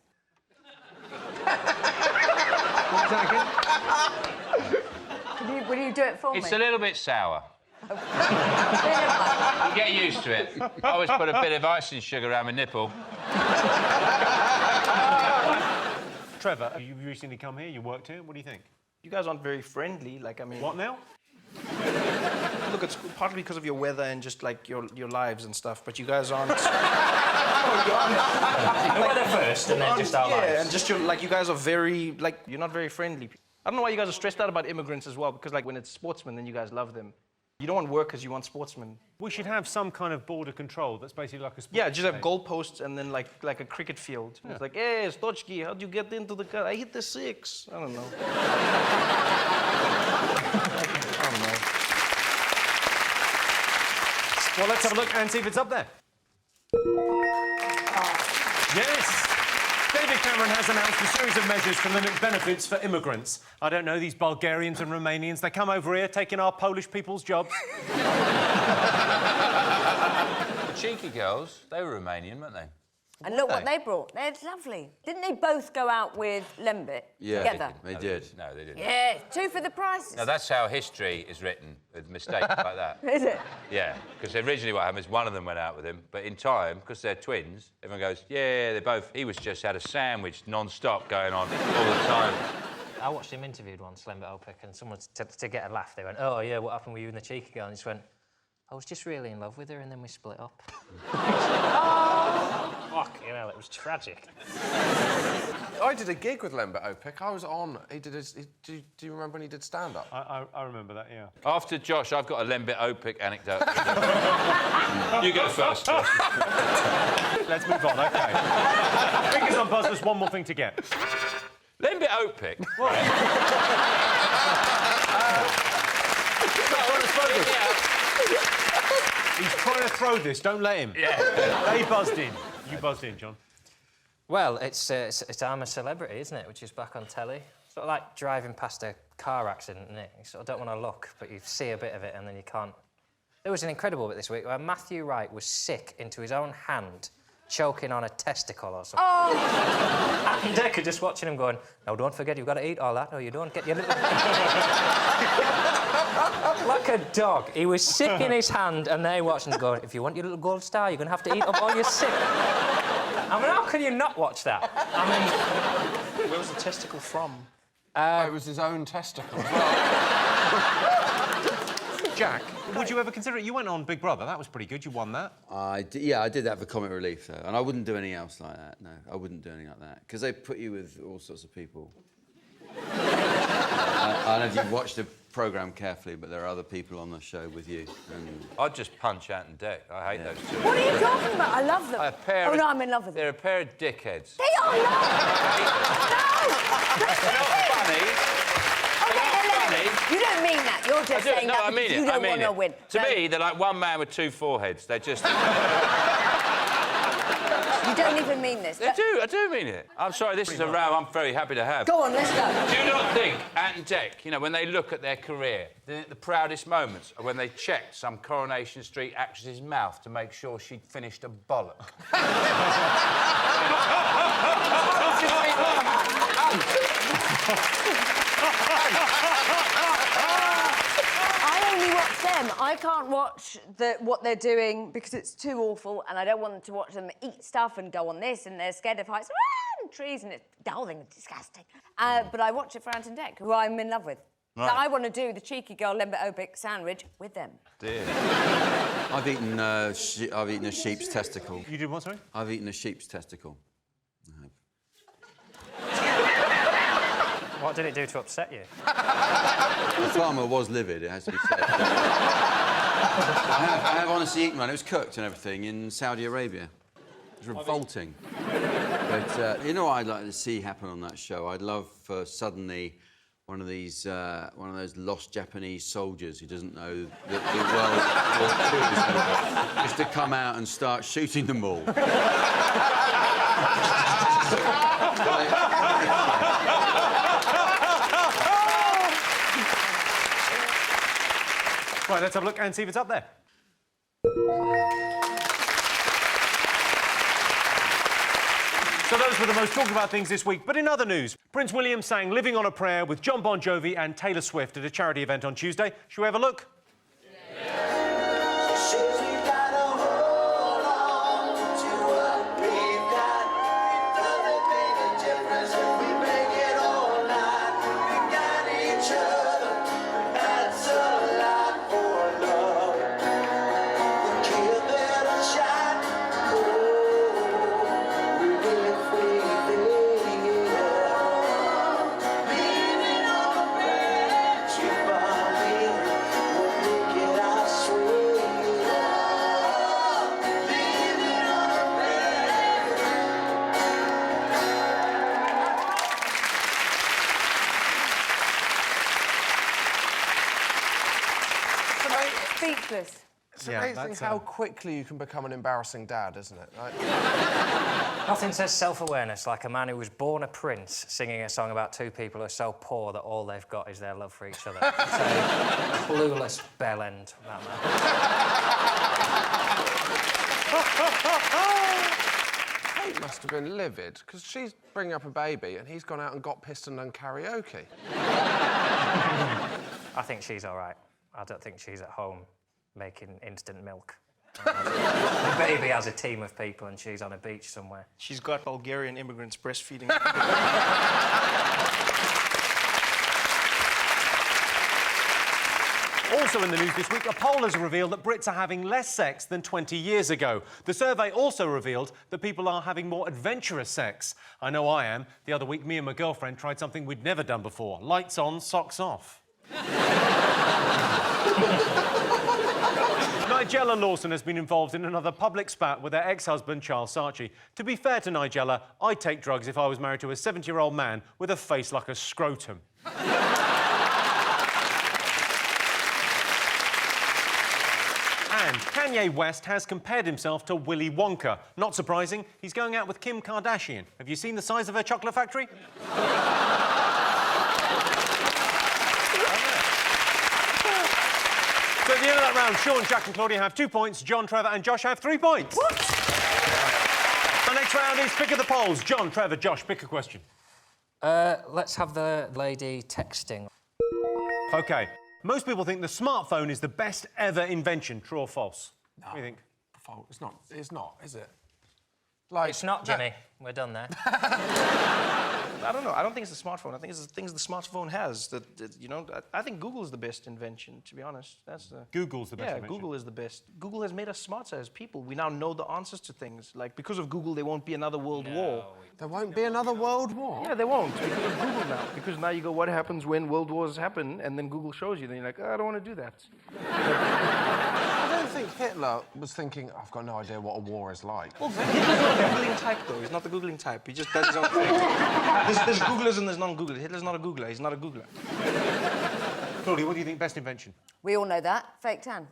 Will you do it for me? It's a little bit sour. You get used to it. I always put a bit of icing sugar around my nipple. Trevor, you've recently come here, you worked here, what do you think? You guys aren't very friendly, like, I mean... What now? Look, it's partly because of your weather and just, like, your lives and stuff, but you guys aren't... The weather first, and then just our lives. Yeah, and just you guys are very, like, you're not very friendly. I don't know why you guys are stressed out about immigrants as well, because, like, when it's sportsmen, then you guys love them. You don't want workers, you want sportsmen. We should have some kind of border control that's basically like a sport. Yeah, just have goalposts and then, like a cricket field. Yeah. It's like, hey, Stochki, how'd you get into the car? I hit the 6. I don't know. I don't know. Well, let's have a look and see if it's up there. Yes! David Cameron has announced a series of measures to limit benefits for immigrants. I don't know, these Bulgarians and Romanians, they come over here taking our Polish people's jobs. The cheeky girls, they were Romanian, weren't they? And look what they brought. They're lovely. Didn't they both go out with Lembit together? They did. No, they didn't. Yeah, 2 for the price. No, that's how history is written, with mistakes like that. Is it? Yeah, because originally what happened is one of them went out with him, but in time, because they're twins, everyone goes, yeah, they both... He was just had a sandwich non-stop going on all the time. I watched him interviewed once, Lembit Opik, and someone, to get a laugh, they went, oh, yeah, what happened with you and the cheeky girl? And he just went, I was just really in love with her, and then we split up. Fuck, you know, it was tragic. I did a gig with Lembit Opik. I was on... He did his... Do you remember when he did stand-up? I remember that, yeah. After Josh, I've got a Lembit Opik anecdote. You go first, Josh. Let's move on, OK. Fingers on buzz, there's one more thing to get. Lembit Opik? What? He's trying to throw this, don't let him. Yeah. They buzzed in. You buzzed in, John. Well, it's I'm a Celebrity, isn't it, which is back on telly. Sort of like driving past a car accident, isn't it? You sort of don't want to look, but you see a bit of it and then you can't. There was an incredible bit this week where Matthew Wright was sick into his own hand, choking on a testicle or something. Oh! And Decker just watching him going, no, don't forget, you've got to eat all that. No, you don't get your little... Like a dog. He was sick in his hand, and they watching him going, if you want your little gold star, you're going to have to eat up all your sick. I mean, how can you not watch that? I mean... Where was the testicle from? It was his own testicle. Jack, would you ever consider it? You went on Big Brother. That was pretty good. You won that. Yeah, I did that for comic relief, though. And I wouldn't do anything else like that. No, I wouldn't do anything like that. Because they put you with all sorts of people. I don't know if you've watched the programme carefully, but there are other people on the show with you. And... I'd just punch Ant and Dec. I hate those two. What are you talking about? I love them. Oh, no, I'm in love with them. They're a pair of dickheads. They are not! They're not funny. You don't mean that. You're just saying that because you don't want to win. To me, they're like one man with 2 foreheads. They're just... You don't even mean this. I do mean it. I'm sorry, this is a row I'm very happy to have. Go on, let's go. Do you not think Ant and Dec, you know, when they look at their career, the proudest moments are when they checked some Coronation Street actress's mouth to make sure she'd finished a bollock? I only watch them. I can't watch what they're doing because it's too awful, and I don't want to watch them eat stuff and go on this, and they're scared of heights and trees, and it's dull and disgusting. But I watch it for Ant and Dec, who I'm in love with. Right. So I want to do the cheeky girl Lembit Opik sandwich with them. Dear. I've eaten a sheep's testicle. You did what, sorry? I've eaten a sheep's testicle. What did it do to upset you? The farmer was livid, it has to be said. I have honestly eaten one. It was cooked and everything in Saudi Arabia. It was revolting. But you know what I'd like to see happen on that show? I'd love for suddenly one of those lost Japanese soldiers who doesn't know that the World War II is over, just to come out and start shooting them all. Right, let's have a look and see if it's up there. So those were the most talked about things this week. But in other news, Prince William sang Living on a Prayer with John Bon Jovi and Taylor Swift at a charity event on Tuesday. Shall we have a look? We It's amazing how quickly you can become an embarrassing dad, isn't it? Like... Nothing says self-awareness like a man who was born a prince singing a song about two people who are so poor that all they've got is their love for each other. It's a clueless bellend, that man. Kate must have been livid, because she's bringing up a baby and he's gone out and got pissed and done karaoke. I think she's all right. I don't think she's at home making instant milk. The baby has a team of people and she's on a beach somewhere. She's got Bulgarian immigrants breastfeeding. Also in the news this week, a poll has revealed that Brits are having less sex than 20 years ago. The survey also revealed that people are having more adventurous sex. I know I am. The other week, me and my girlfriend tried something we'd never done before. Lights on, socks off. Nigella Lawson has been involved in another public spat with her ex-husband, Charles Saatchi. To be fair to Nigella, I'd take drugs if I was married to a 70-year-old man with a face like a scrotum. And Kanye West has compared himself to Willy Wonka. Not surprising, he's going out with Kim Kardashian. Have you seen the size of her chocolate factory? So at the end of that round, Sean, Jack and Claudia have 2 points, John, Trevor and Josh have 3 points. What? The next round is Pick of the Polls. John, Trevor, Josh, pick a question. Let's have the lady texting. OK. Most people think the smartphone is the best ever invention. True or false? No. What do you think? It's not, is it? Like, it's not, Jimmy. We're done there. I don't know. I don't think it's the smartphone. I think it's the things the smartphone has. You know, I think Google is the best invention, to be honest. That's the... Google's the best invention? Yeah, Google is the best. Google has made us smarter as people. We now know the answers to things. Like, because of Google, there won't be another world war. There won't be another world war? Yeah, there won't, because of Google now. Because now you go, what happens when world wars happen? And then Google shows you. Then you're like, oh, I don't want to do that. I don't think Hitler was thinking, I've got no idea what a war is like. Well, Hitler's not the Googling type, though. He's not the Googling type. He just does his own thing. There's Googlers and there's non-Googlers. Hitler's not a Googler. He's not a Googler. Claudia, what do you think best invention? We all know that. Fake tan.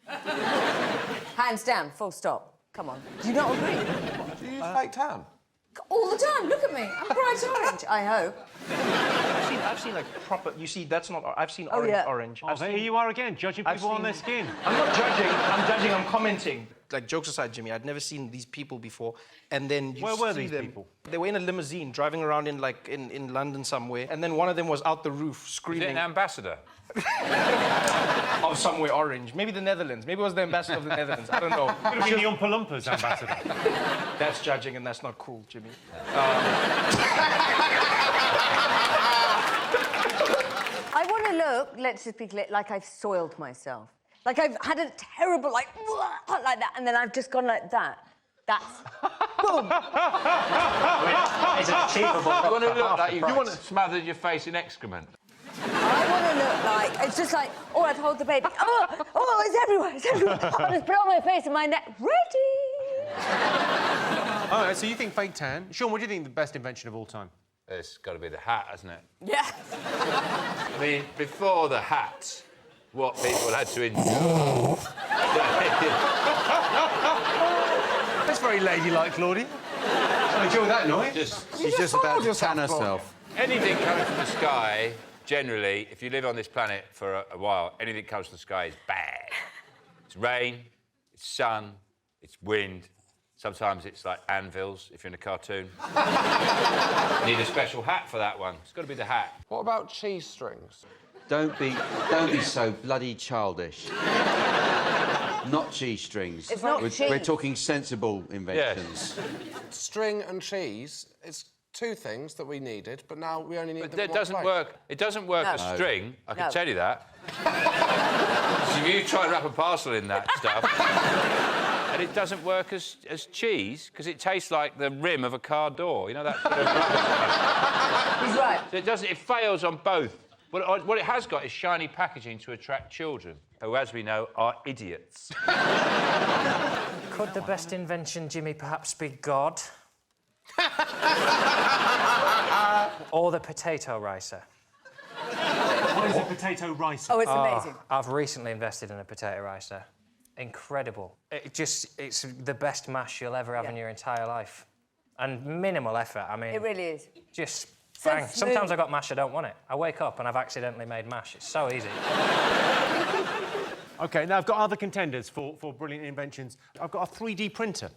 Hands down, full stop. Come on. Do you not agree? Do you use fake tan? All the time. Look at me. I'm bright orange, I hope. I've seen like proper. You see, that's not. I've seen orange. Oh, here you are again, judging people on their skin. I'm not judging. I'm judging. I'm commenting. Like, jokes aside, Jimmy, I'd never seen these people before, and then you Where were see these them. people? They were in a limousine driving around in London somewhere, and then one of them was out the roof screaming. Is it an ambassador? Of somewhere orange. Maybe the Netherlands. Maybe it was the ambassador of the Netherlands. I don't know. Could have been the Oompa Loompas ambassador. That's judging, and that's not cool, Jimmy. I want to look, let's just be clear, like I've soiled myself. Like I've had a terrible, like that, and then I've just gone like that. That's... boom! It's achievable. You want to look like you want to smother your face in excrement. I want to look like... It's just like, oh, I'd hold the baby. Oh, it's everywhere, it's everywhere. I'll just put it on my face and my neck. Ready! All right, so you think fake tan. Sean, what do you think the best invention of all time? It's got to be the hat, hasn't it? Yeah. I mean, before the hat, what people had to endure. That's very ladylike, Claudia. I enjoy that noise. She's just about to tan herself. Anything coming from the sky, generally, if you live on this planet for a while, anything that comes from the sky is bad. It's rain, it's sun, it's wind. Sometimes it's like anvils, if you're in a cartoon. You need a special hat for that one. It's got to be the hat. What about cheese strings? Don't be so bloody childish. Not cheese strings. It's not cheese. We're talking sensible inventions. Yes. String and cheese, it's two things that we needed, but now we only need them in It one doesn't place. work. It doesn't work as string, I can tell you that. So if you try and wrap a parcel in that stuff, and it doesn't work as cheese, because it tastes like the rim of a car door. You know that? He's right. So it doesn't. It fails on both. What it has got is shiny packaging to attract children, who, as we know, are idiots. Could the best invention, Jimmy, perhaps be God? Or the potato ricer? What is a potato ricer? Oh, it's amazing. I've recently invested in a potato ricer. Incredible. It's the best mash you'll ever have in your entire life. And minimal effort, I mean... It really is. Just So bang. smooth. Sometimes I got mash, I don't want it. I wake up and I've accidentally made mash. It's so easy. OK, now I've got other contenders for brilliant inventions. I've got a 3D printer.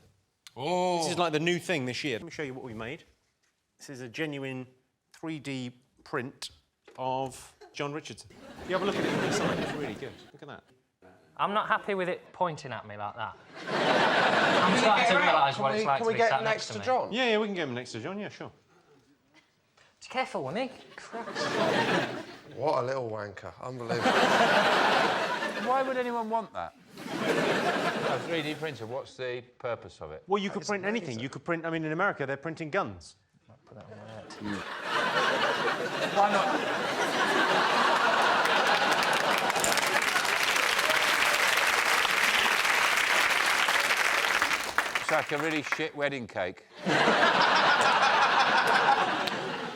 Oh. This is like the new thing this year. Let me show you what we made. This is a genuine 3D print of John Richardson. You have a look at it from the side, it's really good. Look at that. I'm not happy with it pointing at me like that. I'm starting to realise what it's like to be sat next to me. John? Yeah, we can get him next to John, yeah, sure. Be careful with me. Christ. What a little wanker. Unbelievable. Why would anyone want that? A 3D printer, what's the purpose of it? Well, you could print anything. You could print, I mean, in America, they're printing guns. Put that on my head. Why not? It's like a really shit wedding cake.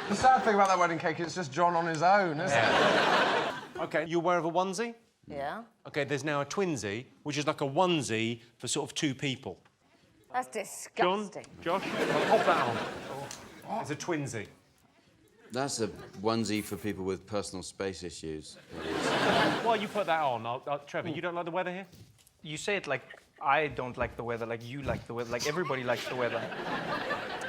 The sad thing about that wedding cake is it's just John on his own, isn't it? OK, you aware of a onesie? Yeah. OK, there's now a twinsy, which is like a onesie for sort of 2 people. That's disgusting. John, Josh, pop that on. It's a twinsy. That's a onesie for people with personal space issues. While you put that on, Trevor, you don't like the weather here? You say it like I don't like the weather, like you like the weather, like everybody likes the weather.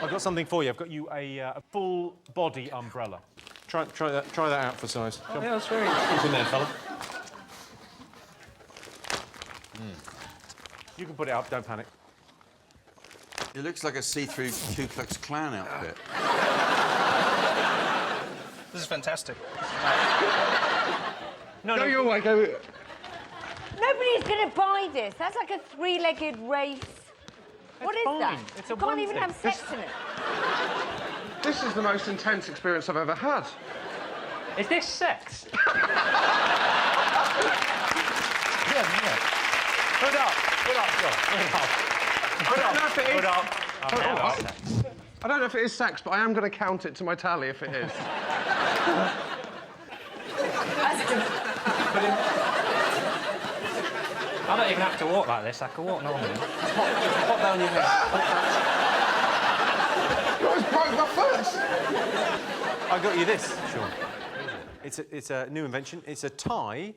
I've got something for you. I've got you a full body umbrella. Try that out for size. Oh, yeah, that's very It's in there, fella. You can put it up, don't panic. It looks like a see-through Ku Klux Klan outfit. This is fantastic. No, you're like... Nobody's going to buy this. That's like a 3-legged race. What is that? It's you a can't even onesie. have sex in it. This is the most intense experience I've ever had. Is this sex? Put up, John. I don't know if it is... Put up. I don't know if it is sex, but I am going to count it to my tally if it is. I don't even have to walk like this. I can walk normally. Pop down your head. You always broke my foot! I got you this, Sean. It's a new invention. It's a tie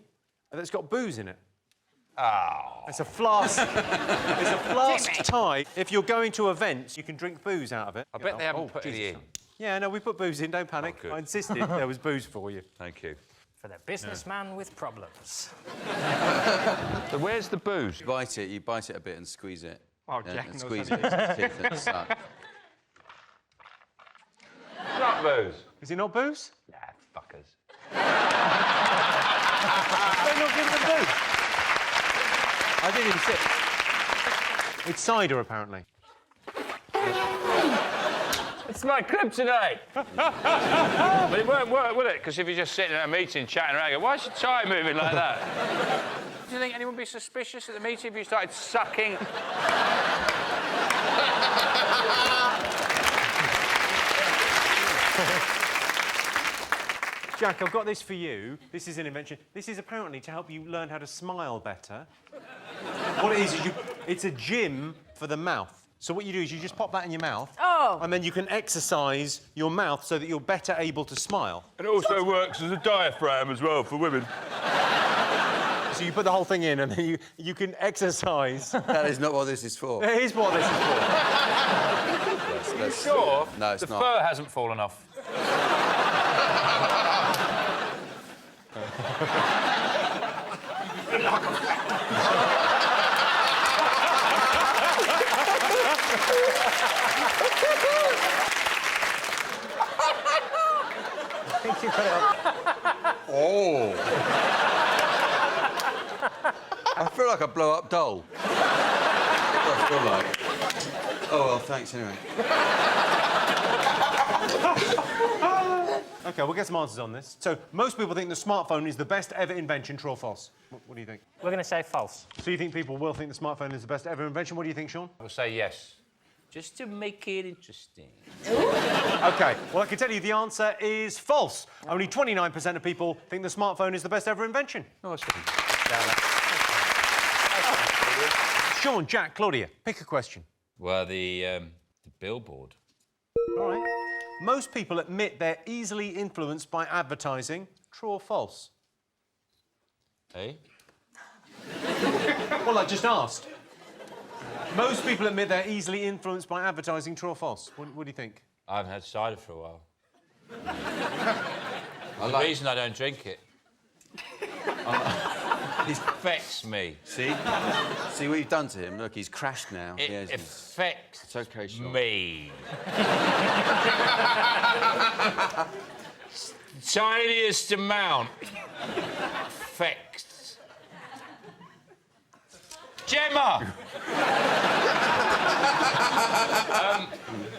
that's got booze in it. Oh. It's a flask. It's a flask tie. If you're going to events, you can drink booze out of it. I bet they haven't put any in. Yeah, no, we put booze in. Don't panic. good. I insisted there was booze for you. Thank you. For the businessman with problems. So where's the booze? You bite it a bit and squeeze it. Oh, Yeah, Jack and knows squeeze how it to into the teeth and suck. It's not booze. Is it not booze? Yeah, fuckers. They're not giving them booze. I didn't insist. It's cider, apparently. It's my kryptonite. But it won't work, will it? Because if you're just sitting at a meeting chatting around, go, why is your tie moving like that? Do you think anyone would be suspicious at the meeting if you started sucking? Jack, I've got this for you. This is an invention. This is apparently to help you learn how to smile better. What it is it's a gym for the mouth. So what you do is you just pop that in your mouth, and then you can exercise your mouth so that you're better able to smile. And it also works as a diaphragm as well for women. So you put the whole thing in, and then you can exercise. That is not what this is for. It is what this is for. Are you sure? No, it's the not. fur hasn't fallen off. Oh. I feel like a blow-up doll. That's what I feel like. Oh, well, thanks anyway. OK, we'll get some answers on this. So, most people think the smartphone is the best ever invention, true or false? What do you think? We're going to say false. So you think people will think the smartphone is the best ever invention? What do you think, Sean? I will say yes. Just to make it interesting. OK, well, I can tell you the answer is false. Only 29% of people think the smartphone is the best ever invention. Oh, that's Sean, Jack, Claudia, pick a question. Well, the billboard. All right. Most people admit they're easily influenced by advertising. True or false? Hey? Well, I just asked. Most people admit they're easily influenced by advertising. True or false? What do you think? I haven't had cider for a while. The reason I don't drink it. It affects me. See? See what you've done to him? Look, he's crashed now. It affects it's okay, Sean. me. Tiniest amount affects. Gemma!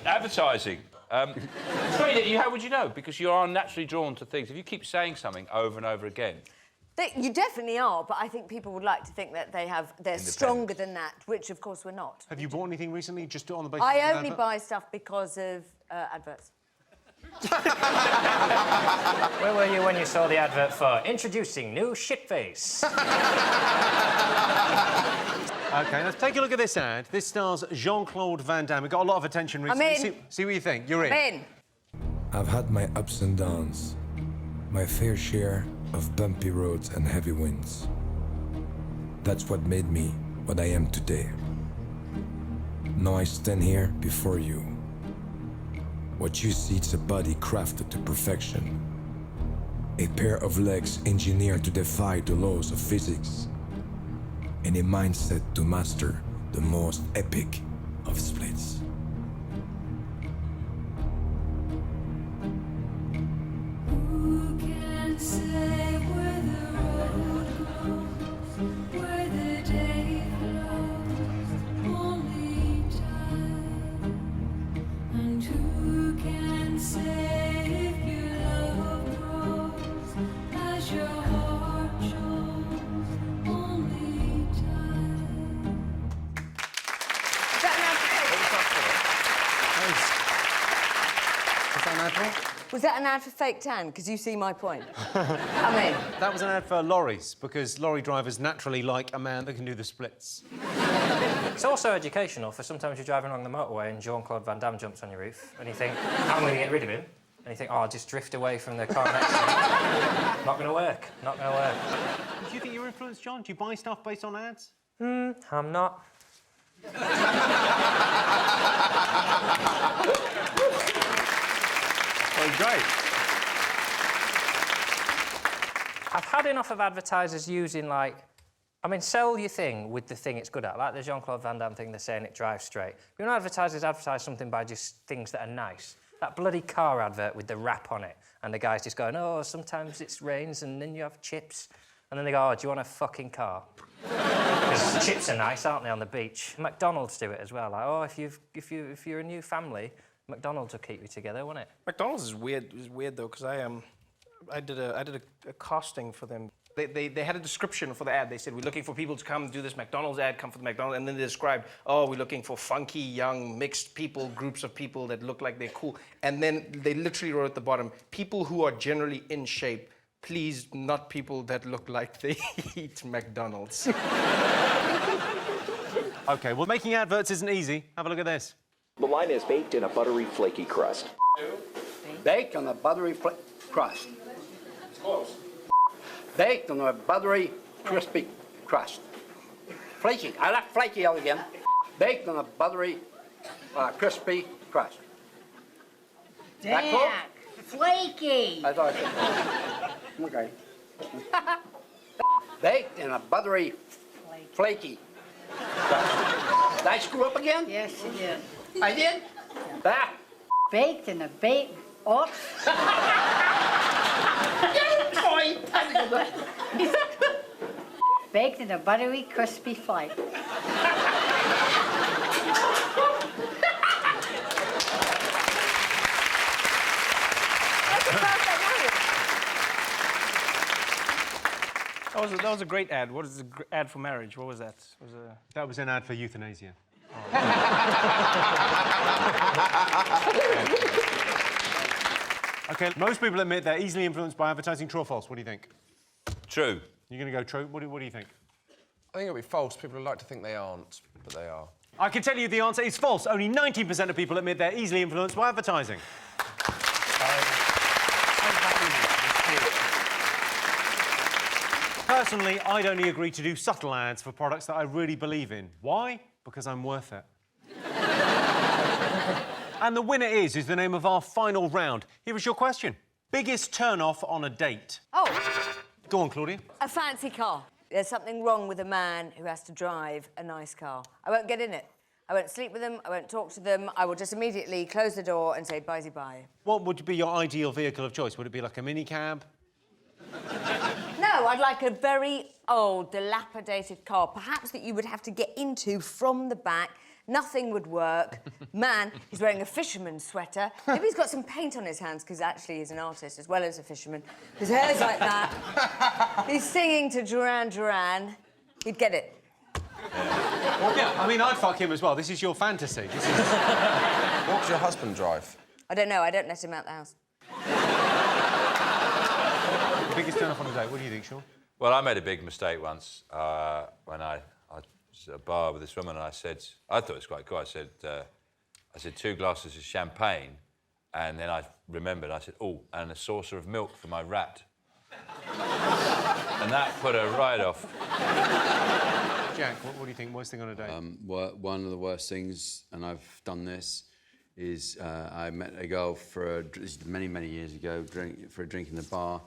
Advertising. How would you know? Because you are naturally drawn to things. If you keep saying something over and over again. You definitely are, but I think people would like to think that they're stronger than that, which of course we're not. Have you bought anything recently just on the basis of I an only advert? buy stuff because of adverts. Where were you when you saw the advert for introducing new shitface? OK, let's take a look at this ad. This stars Jean-Claude Van Damme. It got a lot of attention recently. I'm in. See what you think. You're in. I'm in. I've had my ups and downs, my fair share of bumpy roads and heavy winds. That's what made me what I am today. Now I stand here before you. What you see is a body crafted to perfection. A pair of legs engineered to defy the laws of physics. And a mindset to master the most epic of splits. Who can say where the road goes, where the day flows? Only time. And who can say if your love grows as your heart shows? Only time. Is that an ad for? Was that an ad for fake tan? Because you see my point. I mean... That was an ad for lorries, because lorry drivers naturally like a man that can do the splits. It's also educational for sometimes you're driving along the motorway and Jean-Claude Van Damme jumps on your roof and you think, I'm going to get rid of him. And you think, oh, I'll just drift away from the car next to me. Not going to work. Not going to work. Do you think you're influenced, John? Do you buy stuff based on ads? I'm not. Oh, great. I've had enough of advertisers using, like... I mean, sell your thing with the thing it's good at. Like the Jean-Claude Van Damme thing, they're saying it drives straight. You know, advertisers advertise something by just things that are nice. That bloody car advert with the wrap on it. And the guy's just going, oh, sometimes it rains and then you have chips. And then they go, oh, do you want a fucking car? Because chips are nice, aren't they, on the beach? McDonald's do it as well. Like, oh, if you're a new family, McDonald's will keep you together, won't it? McDonald's is weird. It's weird though, because I did a casting for them. They had a description for the ad. They said, we're looking for people to come do this McDonald's ad, come for the McDonald's. And then they described, oh, we're looking for funky, young, mixed people, groups of people that look like they're cool. And then they literally wrote at the bottom, people who are generally in shape, please not people that look like they eat McDonald's. OK, well, making adverts isn't easy. Have a look at this. The line is baked in a buttery, flaky crust. Baked on a buttery crust. It's close. Baked on a buttery, crispy crust. Flaky. I like flaky again. Baked on a buttery, crispy crust. Jack, flaky. I thought so. Okay. Baked in a buttery, flaky crust. Did I screw up again? Yes, you did. I did? Back. Baked in a oops. Baked in a buttery, crispy flake. That was a great ad. What is the ad for marriage? What was that? That was an ad for euthanasia. OK, most people admit they're easily influenced by advertising. True or false? What do you think? True. You're going to go true? What do you think? I think it'll be false. People like to think they aren't, but they are. I can tell you the answer is false. Only 19% of people admit they're easily influenced by advertising. Personally, I'd only agree to do subtle ads for products that I really believe in. Why? Because I'm worth it. And the winner is the name of our final round. Here is your question. Biggest turn-off on a date? Oh. Go on, Claudia. A fancy car. There's something wrong with a man who has to drive a nice car. I won't get in it. I won't sleep with them. I won't talk to them. I will just immediately close the door and say bye-bye. What would be your ideal vehicle of choice? Would it be like a minicab? No, I'd like a very old, dilapidated car, perhaps that you would have to get into from the back. Nothing would work. Man, he's wearing a fisherman's sweater. Maybe he's got some paint on his hands, because actually he's an artist as well as a fisherman. His hair's like that. He's singing to Duran Duran. He'd get it. Yeah, I mean, I'd fuck him as well. This is your fantasy. This is... What does your husband drive? I don't know. I don't let him out the house. Biggest turn-off on a date. What do you think, Sean? Well, I made a big mistake once when I was at a bar with this woman, and I thought it was quite cool. I said 2 glasses of champagne, and then I remembered. I said, oh, and a saucer of milk for my rat. And that put her right off. Jack, what do you think? Worst thing on a date? One of the worst things, and I've done this, is I met a girl many, many years ago for a drink in the bar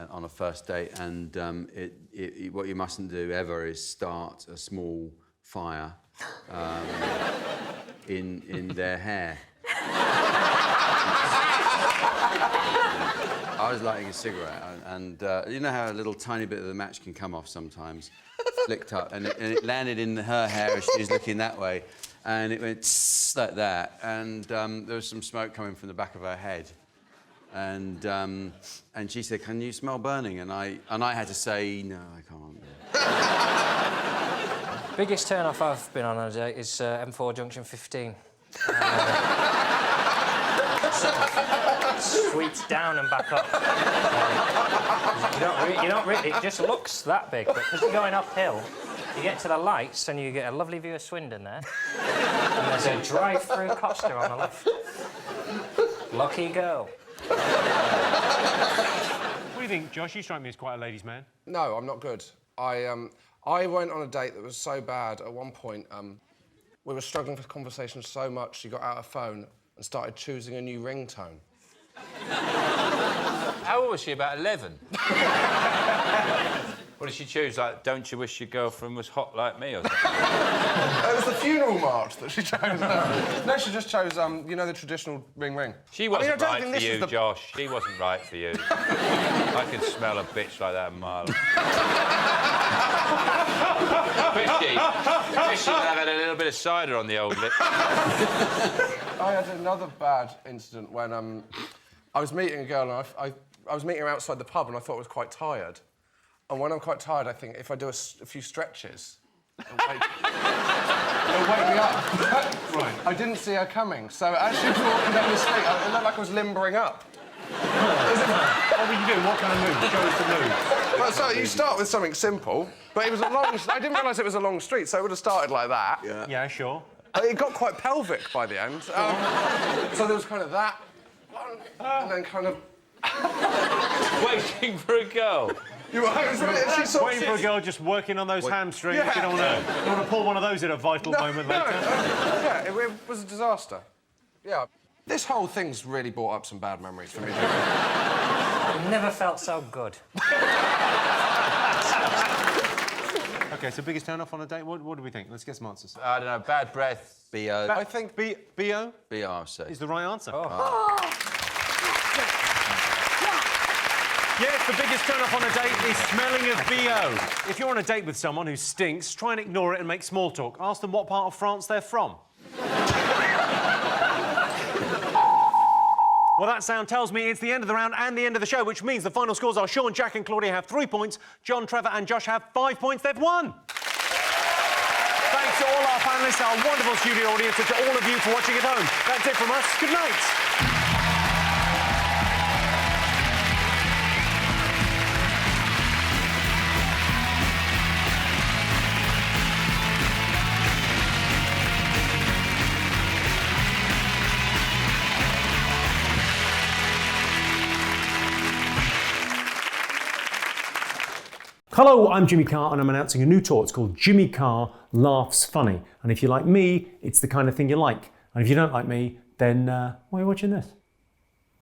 on a first date, and what you mustn't do ever is start a small fire in their hair. I was lighting a cigarette, and you know how a little tiny bit of the match can come off sometimes? Flicked up, and it landed in her hair as she was looking that way, and it went tss like that, and there was some smoke coming from the back of her head, and she said, "Can you smell burning?" And I had to say, "No, I can't." Biggest turn-off I've been on a date is M4 Junction 15. Sweeps down and back up. You don't really... It just looks that big, but because you're going uphill, you get to the lights and you get a lovely view of Swindon there. And there's a drive-through Costa on the left. Lucky girl. What do you think, Josh? You strike me as quite a ladies' man. No, I'm not good. I went on a date that was so bad. At one point, we were struggling for conversation so much, she got out her phone and started choosing a new ringtone. How old was she? About 11? What did she choose? Like, "Don't you wish your girlfriend was hot like me," or something? It was the funeral march that she chose. No, she just chose, you know, the traditional ring ring. She wasn't right for you, Josh. She wasn't right for you. I can smell a bitch like that a mile away. Wish she'd have had a little bit of cider on the old lip. I had another bad incident when I was meeting a girl, and I was meeting her outside the pub, and I thought I was quite tired. And when I'm quite tired, I think if I do a few stretches, it'll wake me up. Right. I didn't see her coming, so as she was walking down the street, it looked like I was limbering up. What were you doing? What kind of move? Show us the move. Well, so you start with something simple, but it was a long... I didn't realise it was a long street, so it would have started like that. Yeah, sure. It got quite pelvic by the end. So there was kind of that one, and then kind of... Waiting for a girl. Waiting for a girl just working on those hamstrings. Yeah. You don't want to pull one of those at a vital moment later. Yeah, it was a disaster. Yeah. This whole thing's really brought up some bad memories for me. I've never felt so good. OK, so biggest turn-off on a date? What do we think? Let's get some answers. I don't know, bad breath. B.O. I think B.O. B.O. I'll say. Is the right answer. Oh. Yes, the biggest turn-off on a date is smelling of B.O. If you're on a date with someone who stinks, try and ignore it and make small talk. Ask them what part of France they're from. Well, that sound tells me it's the end of the round and the end of the show, which means the final scores are Sean, Jack and Claudia have 3 points, John, Trevor and Josh have 5 points. They've won! Thanks to all our panellists, our wonderful studio audience, and to all of you for watching at home. That's it from us. Good night. Hello, I'm Jimmy Carr and I'm announcing a new tour. It's called Jimmy Carr Laughs Funny. And if you like me, it's the kind of thing you like. And if you don't like me, then why are you watching this?